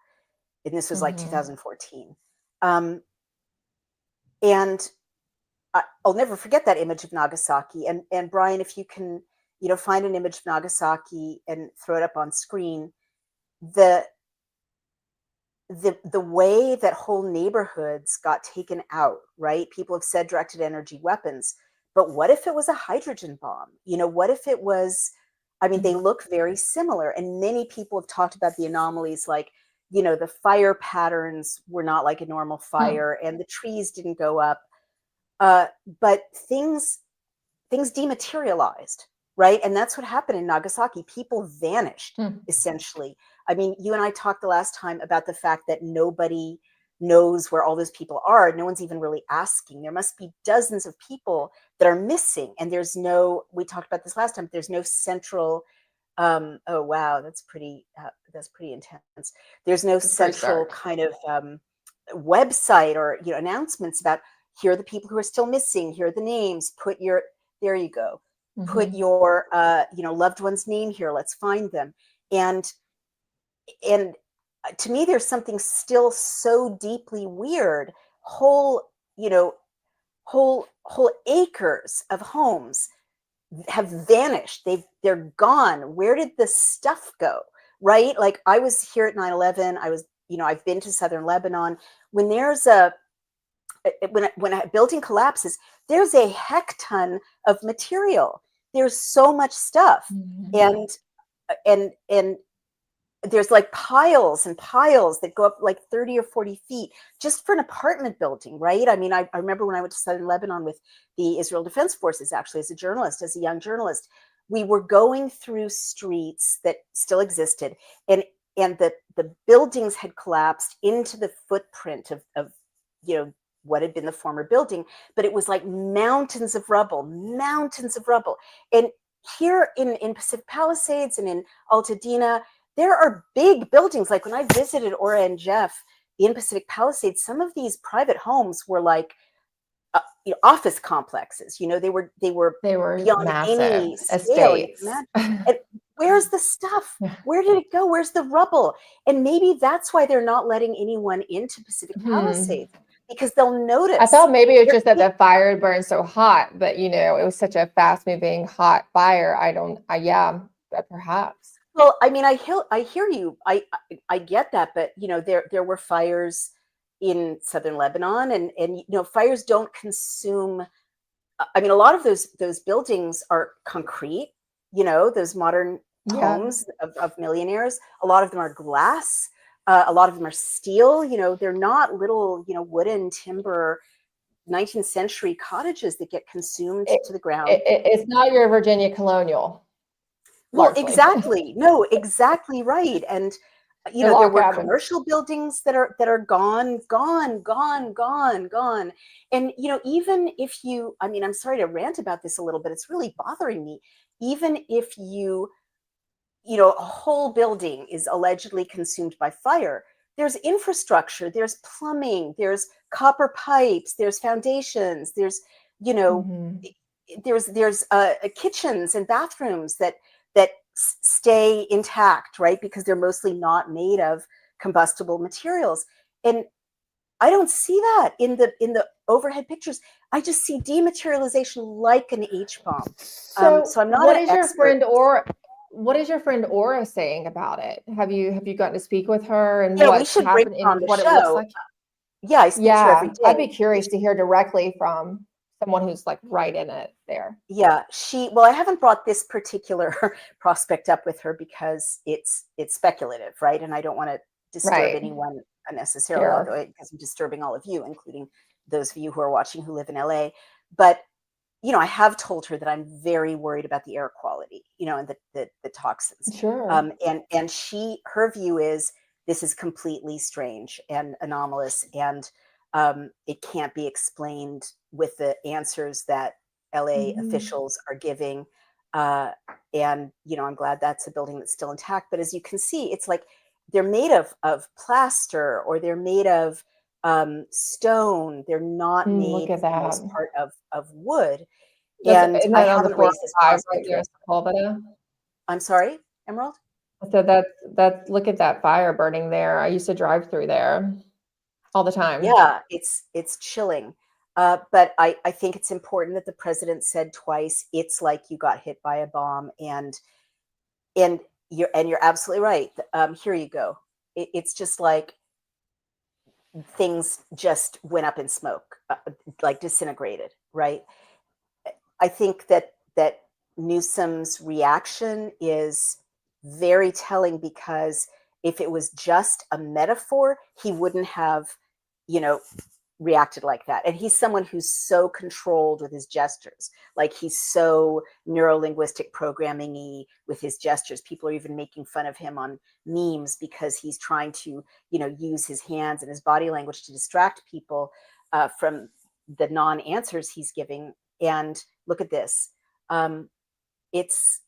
and this was like 2014. And I'll never forget that image of Nagasaki. And Brian, if you can, find an image of Nagasaki and throw it up on screen, the way that whole neighborhoods got taken out, right? People have said directed energy weapons. But what if it was a hydrogen bomb? What if it was, they look very similar. And many people have talked about the anomalies, like, the fire patterns were not like a normal fire and the trees didn't go up. But things dematerialized, right? And that's what happened in Nagasaki. People vanished, essentially. You and I talked the last time about the fact that nobody knows where all those people are. No one's even really asking. There must be dozens of people that are missing. And we talked about this last time, there's no central, oh, wow, that's pretty intense. There's no central kind of website or, announcements about here are the people who are still missing. Here are the names. There you go. Put your, loved one's name here. Let's find them. And to me, there's something still so deeply weird. Whole acres of homes have vanished. They're gone. Where did the stuff go? Right? Like I was here at 9/11. I've been to southern Lebanon. When there's when a building collapses, there's a heck ton of material. There's so much stuff. And there's like piles and piles that go up like 30 or 40 feet just for an apartment building, right? I remember when I went to southern Lebanon with the Israel Defense Forces, actually, as a young journalist, we were going through streets that still existed, and the buildings had collapsed into the footprint of what had been the former building, but it was like mountains of rubble. And here in Pacific Palisades and in Altadena, there are big buildings. Like when I visited Ora and Jeff in Pacific Palisades, some of these private homes were like office complexes. They were beyond massive any scale. estates. And where's the stuff? Where did it go? Where's the rubble? And maybe that's why they're not letting anyone into Pacific Palisades, because they'll notice. I thought maybe it was just that the fire had burned so hot, but it was such a fast-moving, hot fire. Perhaps. Well, I hear you. I get that, but there were fires in southern Lebanon, and fires don't consume. A lot of those buildings are concrete. Those modern homes of millionaires. A lot of them are glass. A lot of them are steel. They're not little wooden timber 19th century cottages that get consumed to the ground. It's not your Virginia colonial. Well, largely. exactly. No, exactly right. And there were commercial buildings that are gone. And even if you, I'm sorry to rant about this a little bit, it's really bothering me. Even if a whole building is allegedly consumed by fire, there's infrastructure, there's plumbing, there's copper pipes, there's foundations, there's there's kitchens and bathrooms that stay intact, right? Because they're mostly not made of combustible materials. And I don't see that in the overhead pictures. I just see dematerialization like an H-bomb. So I'm not what an is your expert. What is your friend Aura saying about it? Have you gotten to speak with her and Yeah, what's we should bring happened her on and the what show. it looks like? Yeah, I speak to her every Yeah, I'd day. be curious to hear directly from someone who's like right in it there. Yeah, well, I haven't brought this particular prospect up with her because it's speculative, right? And I don't want to disturb Right. anyone unnecessarily, Sure. although because I'm disturbing all of you, including those of you who are watching who live in LA. But I have told her that I'm very worried about the air quality, and the toxins. Sure. And her view is this is completely strange and anomalous, and it can't be explained with the answers that LA Mhm. officials are giving. Uh, and I'm glad that's a building that's still intact. But as you can see, it's like they're made of plaster, or they're made of stone. They're not Look made at for the that. most part of wood. That's And isn't I that on the haven't raised this 405 right prospect near with her. Sepulveda? I'm sorry, Emerald? So that's look at that fire burning there. I used to drive through there all the time. Yeah, it's chilling. But I think it's important that the president said twice, it's like you got hit by a bomb, and you're absolutely right. Here you go. It's just like things just went up in smoke, like disintegrated, right? I think that Newsom's reaction is very telling, because if it was just a metaphor, he wouldn't have, you know, reacted like that. And he's someone who's so controlled with his gestures. Like, he's so neurolinguistic programming-y with his gestures. People are even making fun of him on memes because he's trying to, use his hands and his body language to distract people from the non-answers he's giving. And look at this. It's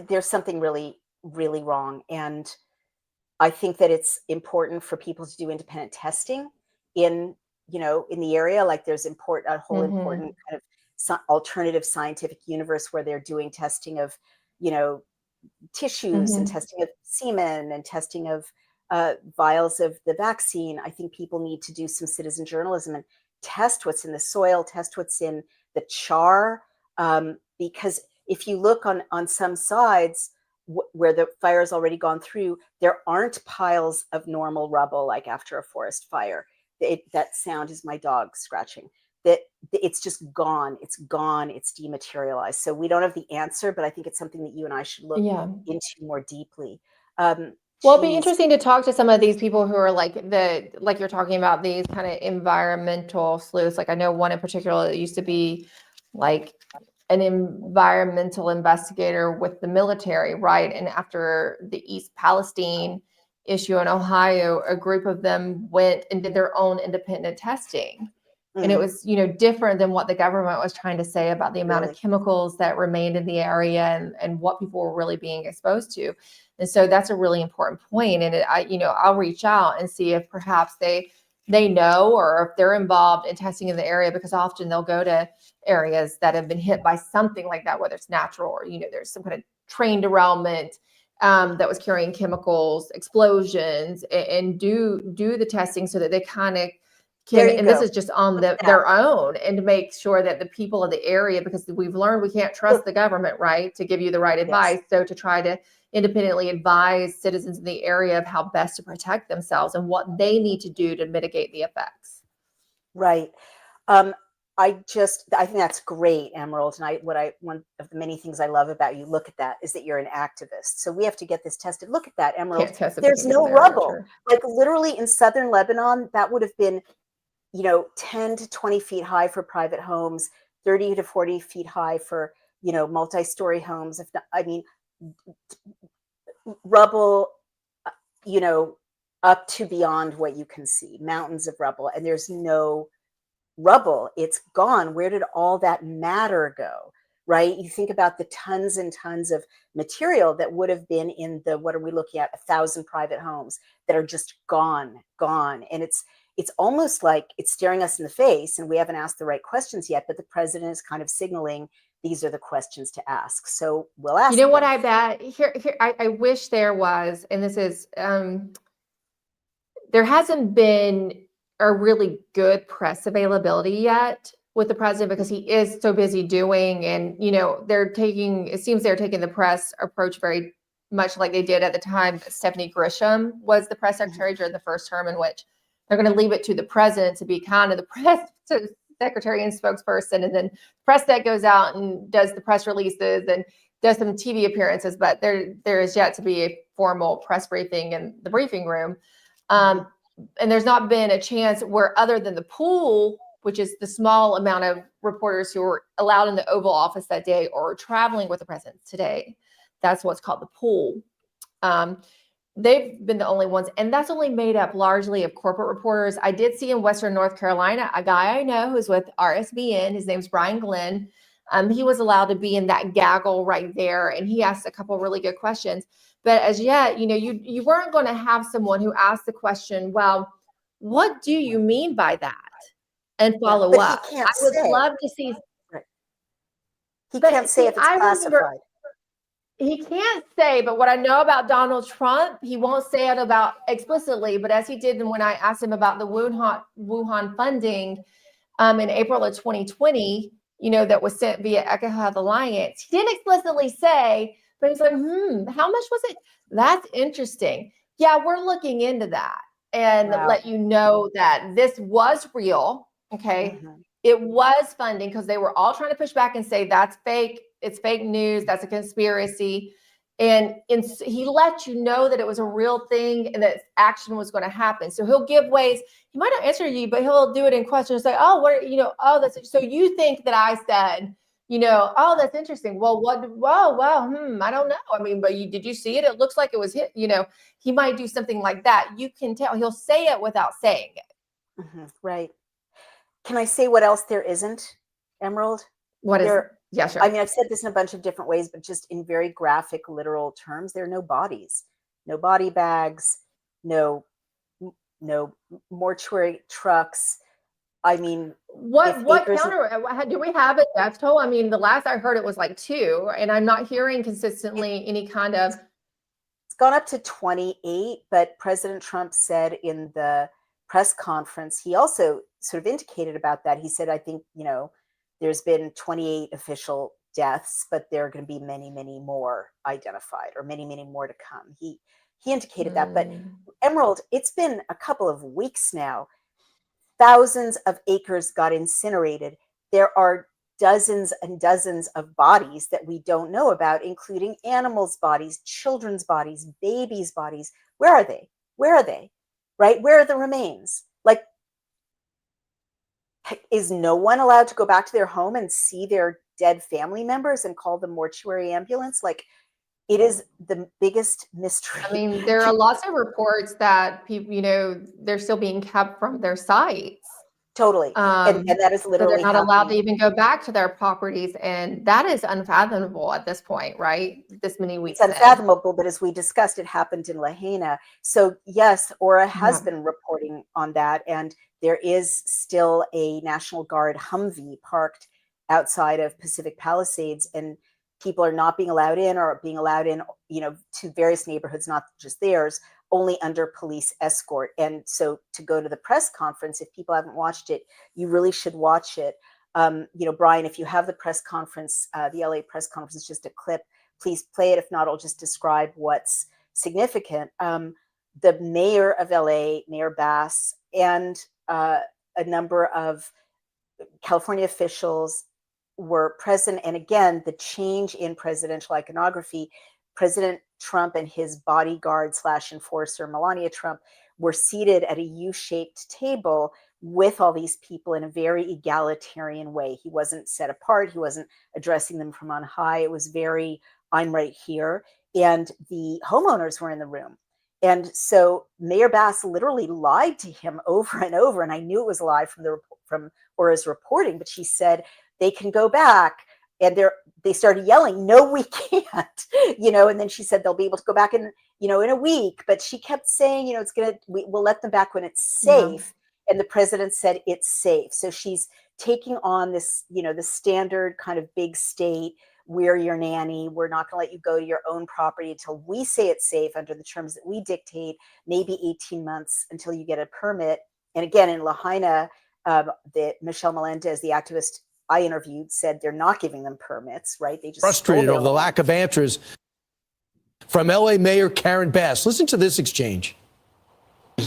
there's something really, really wrong. And I think that it's important for people to do independent testing in, in the area. Like, there's a whole Mhm. important kind of alternative scientific universe where they're doing testing of, you know, tissues, and Mhm. testing of semen, and testing of vials of the vaccine. I think people need to do some citizen journalism and test what's in the soil, test what's in the char, because if you look on some sides where the fire has already gone through, there aren't piles of normal rubble like after a forest fire. That sound is my dog scratching. That it's just gone. It's gone. It's dematerialized. So we don't have the answer, but I think it's something that you and I should look Yeah. into more deeply. Well, it'd be Geez. interesting to talk to some of these people who are like you're talking about, these kind of environmental sleuths. Like, I know one in particular that used to be like an environmental investigator with the military, right? And after the East Palestine issue in Ohio, a group of them went and did their own independent testing. And it Mm, was, different than what the government was trying to say about the amount of really? chemicals that remained in the area, and what people were really being exposed to. And so that's a really important point. And I'll reach out and see if perhaps they know, or if they're involved in testing in the area, because often they'll go to areas that have been hit by something like that, whether it's natural or, there's some kind of train derailment that was carrying chemicals, explosions, and do the testing so that they kind of There can, you and this go. is just on Look at that. their own, and to make sure that the people of the area, because we've learned we can't trust the government, right, to give you the right Yes. advice. So to try to independently advise citizens in the area of how best to protect themselves and what they need to do to mitigate the effects. Right. I think that's great, Emerald. And one of the many things I love about you, look at that, is that you're an activist. So we have to get this tested. Look at that, Emerald. Can't test if we There's can't get in no the area. rubble. True. Like, literally in southern Lebanon, that would have been, 10 to 20 feet high for private homes, 30 to 40 feet high for, multi-story homes. If not, I mean, rubble, uh, you know, up to beyond what you can see, mountains of rubble, and there's no rubble. It's gone. Where did all that matter go? Right? You think about the tons and tons of material that would have been in what are we looking at, 1,000 private homes that are just gone. And it's almost like it's staring us in the face, and we haven't asked the right questions yet, but the president is kind of signaling these are the questions to ask. So we'll ask You know what them. I bet? Here, I wish there was, and this is, there hasn't been a really good press availability yet with the president, because he is so busy doing, and it seems they're taking the press approach very much like they did at the time Stephanie Grisham was the press secretary during the first term, in which they're going to leave it to the president to be kind of the press secretary and spokesperson, and then press that goes out and does the press releases and does some TV appearances, but there is yet to be a formal press briefing in the briefing room. And there's not been a chance where, other than the pool, which is the small amount of reporters who were allowed in the Oval Office that day or traveling with the president today, that's what's called the pool. They've been the only ones, and that's only made up largely of corporate reporters. I did see in Western North Carolina a guy I know who's with RSBN. His name's Brian Glenn. He was allowed to be in that gaggle right there, and he asked a couple really good questions. But as yet, you weren't going to have someone who asked the question, well, what do you mean by that? And follow up. I would love to see. Right. He can't say if it's classified. He can't say, but what I know about Donald Trump, he won't say it about explicitly, but as he did when I asked him about the Wuhan funding in April of 2020, that was sent via Echo Health Alliance. He didn't explicitly say, but he's like, how much was it? That's interesting. Yeah, we're looking into that and let you know that this was real. Okay. It was funding, because they were all trying to push back and say that's fake. It's fake news. That's a conspiracy. And he let you know that it was a real thing and that action was going to happen. So he'll give ways. He might not answer you, but he'll do it in questions like, oh, that's, so you think that I said, oh, that's interesting. Well, I don't know. I mean, but did you see it? It looks like it was hit, he might do something like that. You can tell he'll say it without saying it. Right. Can I say what else there isn't, Emerald? What is it? Yeah, sure. I mean, I've said this in a bunch of different ways, but just in very graphic, literal terms, there are no bodies, no body bags, no mortuary trucks. I mean, what counter do we have a death toll? I mean, the last I heard it was like 2, and I'm not hearing consistently any kind of. It's gone up to 28, but President Trump said in the press conference, he also sort of indicated about that. He said, I think, there's been 28 official deaths, but there are going to be many, many more identified, or many, many more to come. He indicated that. But Emerald, it's been a couple of weeks now. Thousands of acres got incinerated. There are dozens and dozens of bodies that we don't know about, including animals' bodies, children's bodies, babies' bodies. Where are they? Where are they? Right? Where are the remains? Like, is no one allowed to go back to their home and see their dead family members and call the mortuary ambulance? Like, it is the biggest mystery. I mean, there are lots of reports that people, they're still being kept from their sites. Totally. And that is literally they're not allowed to even go back to their properties. And that is unfathomable at this point, right? This many weeks. It's unfathomable, but as we discussed, it happened in Lahaina. So yes, Aura has been reporting on that. And there is still a National Guard Humvee parked outside of Pacific Palisades, and people are not being allowed in, or being allowed in, to various neighborhoods, not just theirs, only under police escort. And so to go to the press conference, if people haven't watched it, you really should watch it. Brian, if you have the press conference, the LA press conference, just a clip, please play it. If not, I'll just describe what's significant. The mayor of LA, Mayor Bass, and a number of California officials were present. And again, the change in presidential iconography, President Trump and his bodyguard / enforcer, Melania Trump, were seated at a U-shaped table with all these people in a very egalitarian way. He wasn't set apart. He wasn't addressing them from on high. It was very, I'm right here. And the homeowners were in the room. And so Mayor Bass literally lied to him over and over. And I knew it was a lie from Aura's reporting, but she said they can go back. And they started yelling, no, we can't, and then she said they'll be able to go back in a week. But she kept saying, we'll let them back when it's safe. And the president said it's safe. So she's taking on this, the standard kind of big state, we're your nanny. We're not going to let you go to your own property until we say it's safe under the terms that we dictate, maybe 18 months until you get a permit. And again, in Lahaina, Michelle Melendez, the activist I interviewed, said they're not giving them permits, right? They just frustrated over the lack of answers from LA Mayor Karen Bass. Listen to this exchange.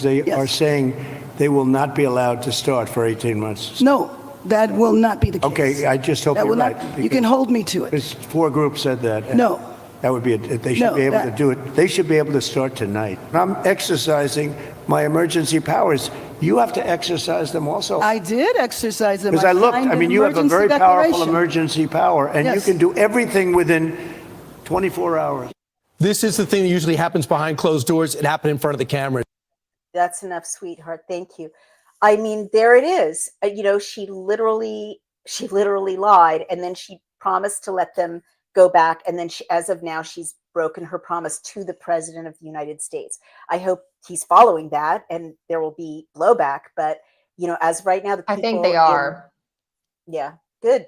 They are saying they will not be allowed to start for 18 months. No, that will not be the case. Okay, I just hope That you're will right. not, you can hold me to it. Because 4 groups said that. No. That would be, they should No, be able that- to do it. They should be able to start tonight. I'm exercising my emergency powers. You have to exercise them also. I did exercise them. Because I looked, signed I an mean, you have a emergency very powerful declaration. emergency power, and you Yes. can do everything within 24 hours. This is the thing that usually happens behind closed doors. It happened in front of the camera. That's enough, sweetheart. Thank you. I mean, there it is. You know, she literally lied, and then she promised to let them go back, and then as of now, she's broken her promise to the president of the United States. I hope he's following that, and there will be blowback. But you know, as right now, the people I think they are. Yeah, good.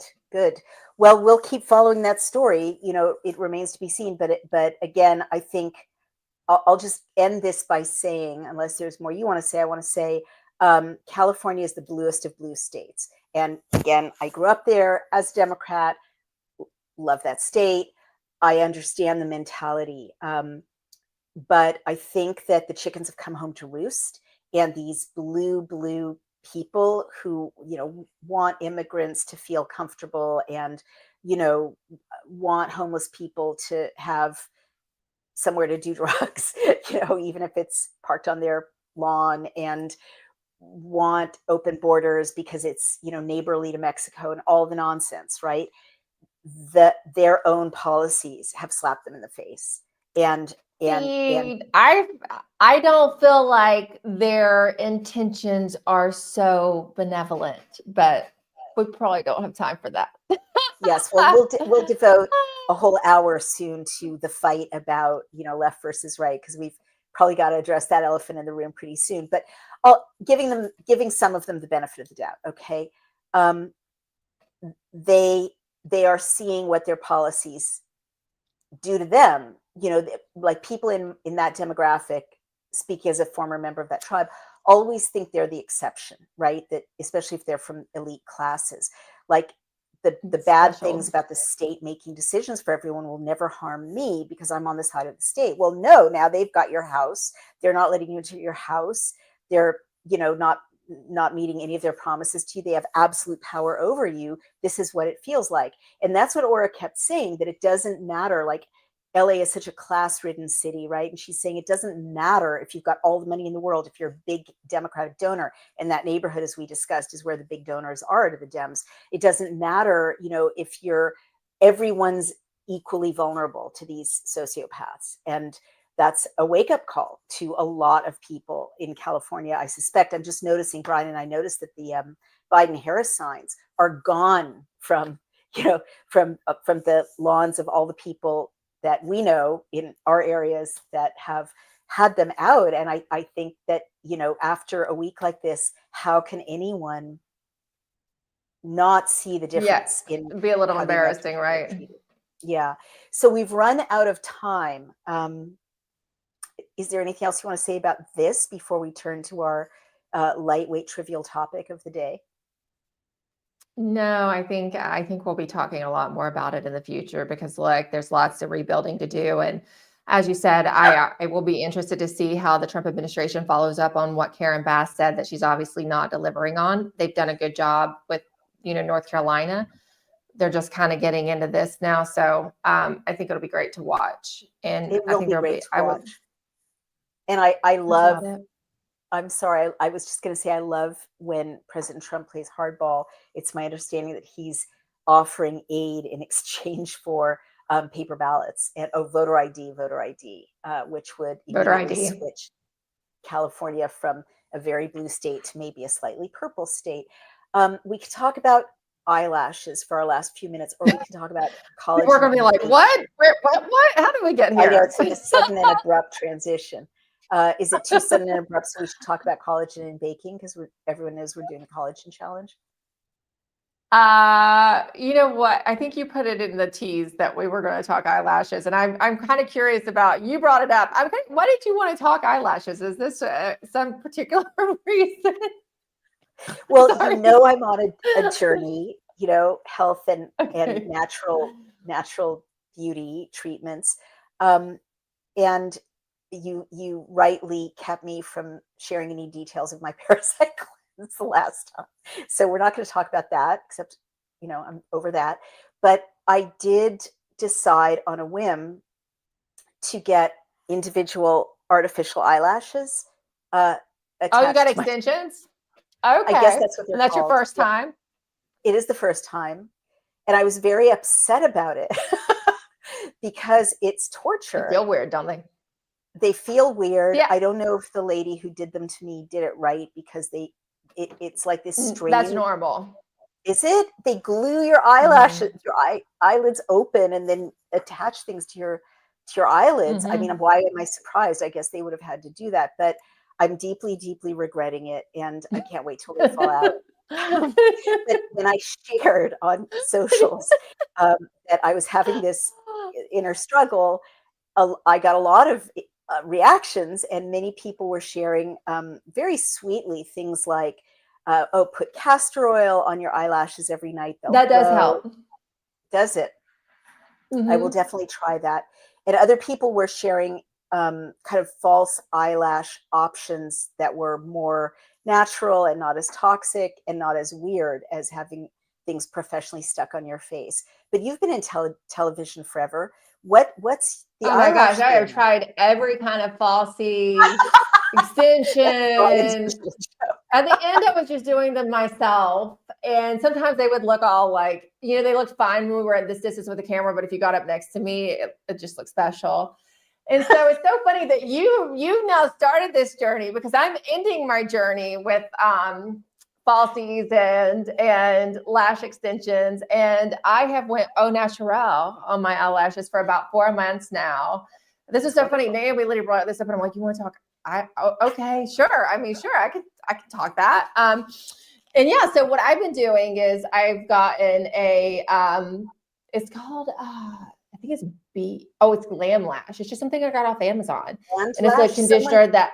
Well, we'll keep following that story. You know, it remains to be seen. But again, I think I'll just end this by saying, unless there's more you want to say, I want to say California is the bluest of blue states. And again, I grew up there as a Democrat, love that state. I understand the mentality. But I think that the chickens have come home to roost, and these blue people who, you know, want immigrants to feel comfortable and, you know, want homeless people to have somewhere to do drugs, you know, even if it's parked on their lawn, and want open borders because it's, you know, neighborly to Mexico and all the nonsense, right? Their own policies have slapped them in the face. And I don't feel like their intentions are so benevolent, but we probably don't have time for that. yes, well, we'll devote a whole hour soon to the fight about, you know, left versus right, because we've probably got to address that elephant in the room pretty soon. But giving some of them the benefit of the doubt. Okay, they are seeing what their policies do to them. You know, like people in that demographic, speaking as a former member of that tribe, always think they're the exception, right? That especially if they're from elite classes, like the bad things about the state making decisions for everyone will never harm me because I'm on the side of the state. Well, no, now they've got your house. They're not letting you into your house. They're, you know, not meeting any of their promises to you. They have absolute power over you. This is what it feels like. And that's what Aura kept saying, that it doesn't matter. Like, LA is such a class-ridden city, right? And she's saying it doesn't matter if you've got all the money in the world, if you're a big Democratic donor, and that neighborhood, as we discussed, is where the big donors are to the Dems. It doesn't matter, you know, if everyone's equally vulnerable to these sociopaths. And that's a wake-up call to a lot of people in California. I suspect, I'm just noticing, Brian, and I noticed that the Biden-Harris signs are gone from, you know, from the lawns of all the people that we know in our areas that have had them out. And I think that, you know, after a week like this, how can anyone not see the difference? It'd be a little embarrassing, right? Yeah. So we've run out of time. Is there anything else you want to say about this before we turn to our lightweight trivial topic of the day? No, I think we'll be talking a lot more about it in the future because, like, there's lots of rebuilding to do. And as you said, I will be interested to see how the Trump administration follows up on what Karen Bass said that she's obviously not delivering on. They've done a good job with, you know, North Carolina. They're just kind of getting into this now. So I think it'll be great to watch. And It I will think be there'll great be, to watch. And I love, it. I'm sorry, I was just going to say, I love when President Trump plays hardball. It's my understanding that he's offering aid in exchange for paper ballots and voter ID, which would Voter immediately ID. switch California from a very blue state to maybe a slightly purple state. We could talk about eyelashes for our last few minutes, or we can talk about college. We're going to be like, what? What? How did we get here? I know, it's been a sudden and abrupt transition. Is it too sudden and abrupt so we should talk about collagen and baking because everyone knows we're doing a collagen challenge? You know what? I think you put it in the tease that we were going to talk eyelashes, and I'm kind of curious about. You brought it up. Why did you want to talk eyelashes? Is this some particular reason? Well, you know, I'm on a journey. You know, health and Okay. and natural beauty treatments. and you rightly kept me from sharing any details of my parasite cleanse the last time. So we're not going to talk about that, except, I'm over that. But I did decide on a whim to get individual artificial eyelashes attached Oh, you got to my. extensions? I guess Okay. that's what they're And that's your called. first Yeah, time? it is the first time. And I was very upset about it because it's They torture. feel weird, don't they? They feel weird. Yeah. I don't know if the lady who did them to me did it right, because it's like this That's strange. normal. Is it? They glue your Mm-hmm. eyelashes, your eyelids open, and then attach things to your eyelids. I mean, Mm-hmm. why am I surprised? I guess they would have had to do that, but I'm deeply, deeply regretting it, and I can't wait till they fall out. But when I shared on socials that I was having this inner struggle, I got a lot of reactions, and many people were sharing very sweetly things like, oh, put castor oil on your eyelashes every night. They'll That does grow. help. Does it? I will Mm-hmm. definitely try that. And other people were sharing kind of false eyelash options that were more natural and not as toxic and not as weird as having things professionally stuck on your face. But you've been in television forever. What's the Oh my eyelash gosh, I have thing? tried every kind of falsy extension. At the end, I was just doing them myself. And sometimes they would look all like, they looked fine when we were at this distance with the camera, but if you got up next to me, it just looked special. And so it's so funny that you now started this journey, because I'm ending my journey with falsies and lash extensions. And I have went au naturel on my eyelashes for about 4 months now. This is so funny. Naomi literally brought this up, and I'm like, you want to talk? Okay, sure. I mean, sure, I can talk that. And yeah, so what I've been doing is I've gotten a it's called I think it's it's Glam Lash. It's just something I got off Amazon. And And it's a lash, conditioner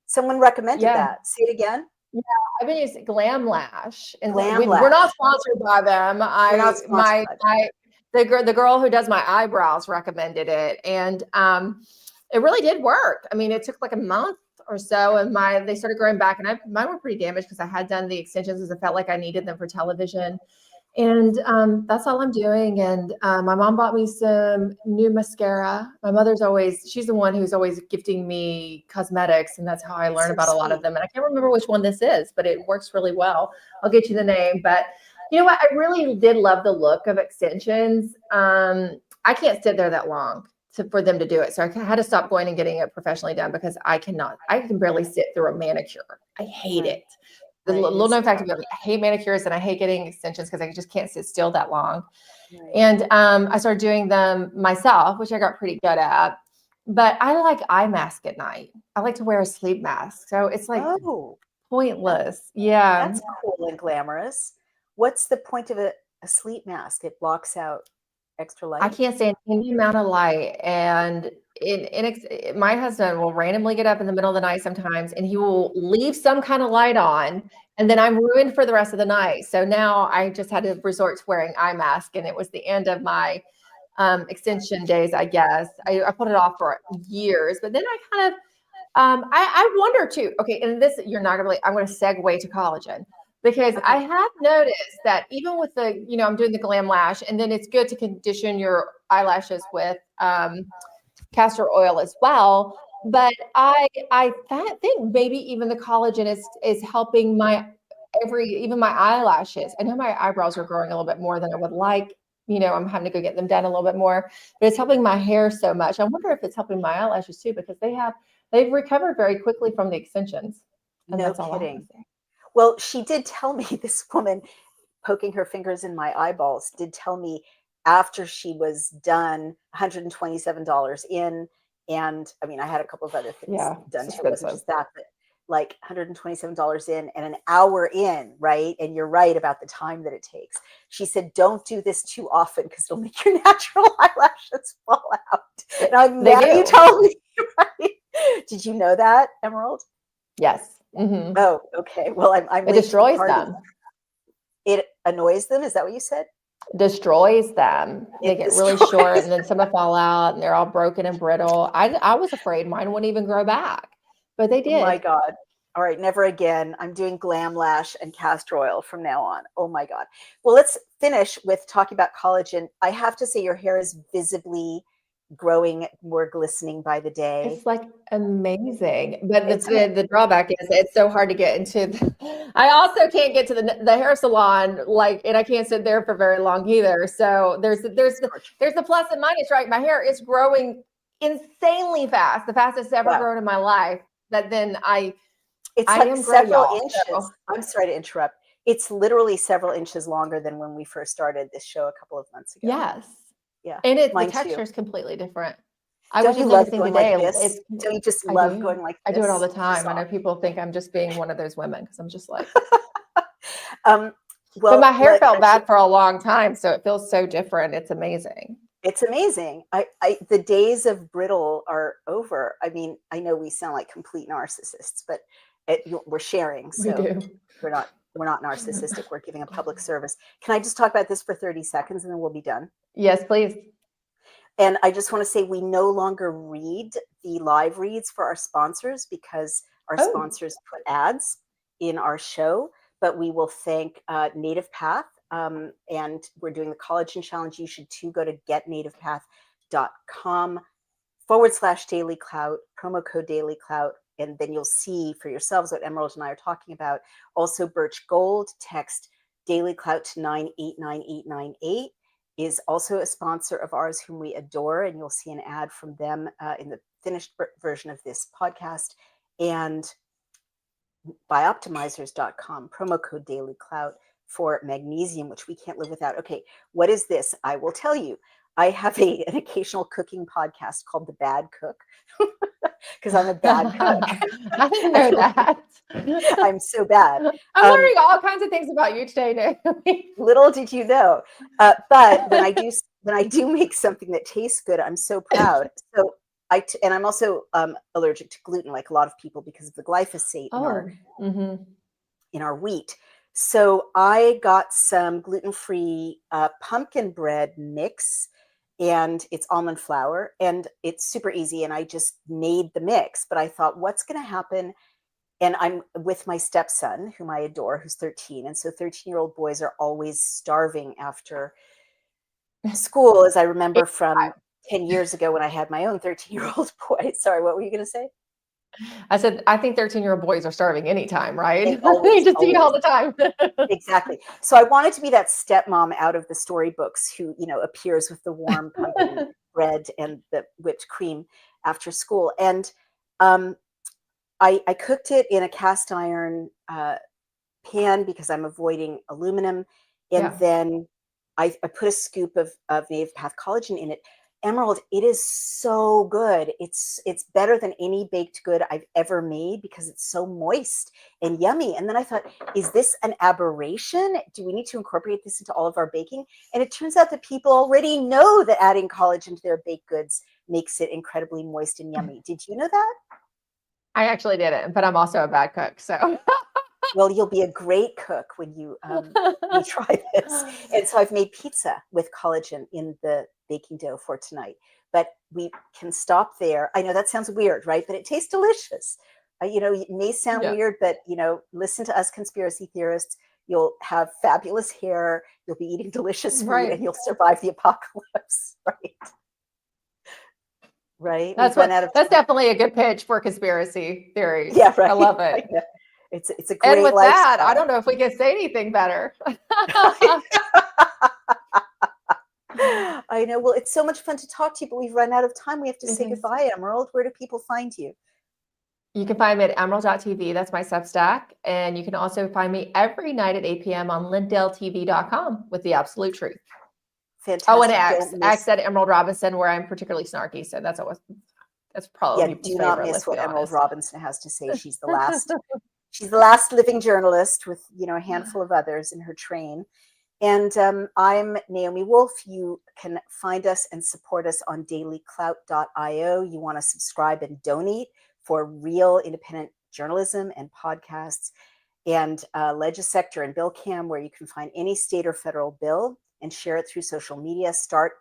someone recommended yeah. that. Say it again. Yeah, I've been using Glam Lash, and Glam we're not Lash. sponsored by them. We're not sponsored by them. The girl who does my eyebrows recommended it, and it really did work. I mean, it took like a month or so, and they started growing back, and mine were pretty damaged because I had done the extensions because I felt like I needed them for television. And that's all I'm doing. And my mom bought me some new mascara. My mother's she's the one who's always gifting me cosmetics, and that's how I learn about a lot of them. And I can't remember which one this is, but it works really well. I'll get you the name. But you know what? I really did love the look of extensions. I can't sit there that long for them to do it. So I had to stop going and getting it professionally done, because I can barely sit through a manicure. I hate it. The little known fact about me, I hate manicures and I hate getting extensions because I just can't sit still that long. Right. And I started doing them myself, which I got pretty good at. But I like eye mask at night. I like to wear a sleep mask. So it's like pointless. Yeah. That's cool and glamorous. What's the point of a sleep mask? It blocks out extra light. I can't stand any amount of light. And my husband will randomly get up in the middle of the night sometimes, and he will leave some kind of light on, and then I'm ruined for the rest of the night. So now I just had to resort to wearing eye mask, and it was the end of my extension days, I guess. I put it off for years, but then I kind of I wonder too. Okay, and this you're not gonna believe. I'm going to segue to collagen. Because I have noticed that even with I'm doing the Glam Lash, and then it's good to condition your eyelashes with castor oil as well. But I think maybe even the collagen is helping even my eyelashes. I know my eyebrows are growing a little bit more than I would like. I'm having to go get them done a little bit more, but it's helping my hair so much. I wonder if it's helping my eyelashes too, because they've recovered very quickly from the extensions. And no that's all kidding. I have to say. Well, she did tell me, this woman poking her fingers in my eyeballs did tell me after she was done, $127 in. And I mean, I had a couple of other things done too. It wasn't just that, but like $127 in and an hour in, right? And you're right about the time that it takes. She said, don't do this too often because it'll make your natural eyelashes fall out. And I'm glad you told me, right? Did you know that, Emerald? Yes. Mm-hmm. Oh, okay. Well, I'm it destroys them. It annoys them. Is that what you said? destroys them. They It get really destroys short, and then some will fall out, and they're all broken and brittle. I was afraid mine wouldn't even grow back, but they Oh my did. God. All right, never again. I'm doing Glam Lash and castor oil from now on. Oh my God. Well, let's finish with talking about collagen. I have to say your hair is visibly growing more glistening by the day. It's like amazing, but It's the drawback is it's so hard to get into. I also can't get to the hair salon, like, and I can't sit there for very long either. So there's the plus and minus, right? My hair is growing insanely fast, the fastest it's ever Wow. grown in my life. But then It's I like am gray, several y'all. inches. So I'm sorry to interrupt. It's literally several inches longer than when we first started this show a couple of months ago. yes, Yeah, and the mine texture too. is completely different. I was Don't you just love noticing going like today. this? Don't you just I love do. going like I this? do it all the Just time. I know off. people think I'm just being one of those women because I'm just like. Um, But well, my hair felt bad for a long time, so it feels so different. It's amazing. it's amazing. The days of brittle are over. I mean, I know we sound like complete narcissists, but we're sharing, We so do. we're not narcissistic. We're giving a public service. Can I just talk about this for 30 seconds and then we'll be done? Yes, please. And I just want to say we no longer read the live reads for our sponsors because our Oh. sponsors put ads in our show, but we will thank Native Path. And we're doing the collagen challenge. You should too go to getnativepath.com/Daily Clout, promo code Daily Clout, and then you'll see for yourselves what Emerald and I are talking about. Also, Birch Gold, text Daily Clout to 989898. Is also a sponsor of ours whom we adore, and you'll see an ad from them in the finished version of this podcast. And bioptimizers.com, promo code Daily Clout for magnesium, which we can't live without. Okay, what is this? I will tell you. I have an occasional cooking podcast called The Bad Cook because I'm a bad cook. I didn't know that. I'm so bad. I'm learning all kinds of things about you today, Naomi. Little did you know. But when I do make something that tastes good, I'm so proud. So and I'm also allergic to gluten, like a lot of people, because of the glyphosate in our wheat. So I got some gluten-free pumpkin bread mix, and it's almond flour, and it's super easy. And I just made the mix, but I thought, what's going to happen? And I'm with my stepson, whom I adore, who's 13. And so 13-year-old boys are always starving after school, as I remember from 10 years ago when I had my own 13-year-old boy. Sorry, what were you going to say? I said, I think 13-year-old boys are starving anytime, right? They always, just eat all the time. Exactly. So I wanted to be that stepmom out of the storybooks who, appears with the warm pumpkin bread and the whipped cream after school. And I cooked it in a cast iron pan because I'm avoiding aluminum. And then I put a scoop of Native Path collagen in it. Emerald, it is so good. It's better than any baked good I've ever made because it's so moist and yummy. And then I thought, is this an aberration? Do we need to incorporate this into all of our baking? And it turns out that people already know that adding collagen to their baked goods makes it incredibly moist and yummy. Did you know that? I actually didn't, but I'm also a bad cook, so. Well, you'll be a great cook when you try this. And so I've made pizza with collagen in the baking dough for tonight. But we can stop there. I know that sounds weird, right? But it tastes delicious. It may sound weird, but, listen to us conspiracy theorists. You'll have fabulous hair. You'll be eating delicious food, and you'll survive the apocalypse, right? Right? That's definitely a good pitch for conspiracy theories. Yeah, right. I love it. It's a great and with lifestyle. that, I don't know if we can say anything better. I know. Well, it's so much fun to talk to you, but we've run out of time. We have to say goodbye, Emerald. Where do people find you? You can find me at emerald.tv. That's my Substack. And you can also find me every night at 8 p.m. on lindeltv.com with the absolute truth. Fantastic. Oh, and X at Emerald Robinson, where I'm particularly snarky. So that's probably do not miss what Emerald Robinson has to say. She's the last. She's the last living journalist with, a handful of others in her train. And I'm Naomi Wolf. You can find us and support us on dailyclout.io. You want to subscribe and donate for real independent journalism and podcasts, and Legisector and BillCam, where you can find any state or federal bill and share it through social media. Start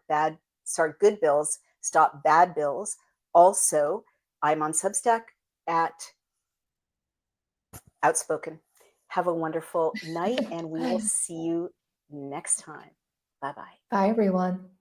good bills, stop bad bills. Also, I'm on Substack at Outspoken. Have a wonderful night, and we will see you next time. Bye-bye. Bye, everyone.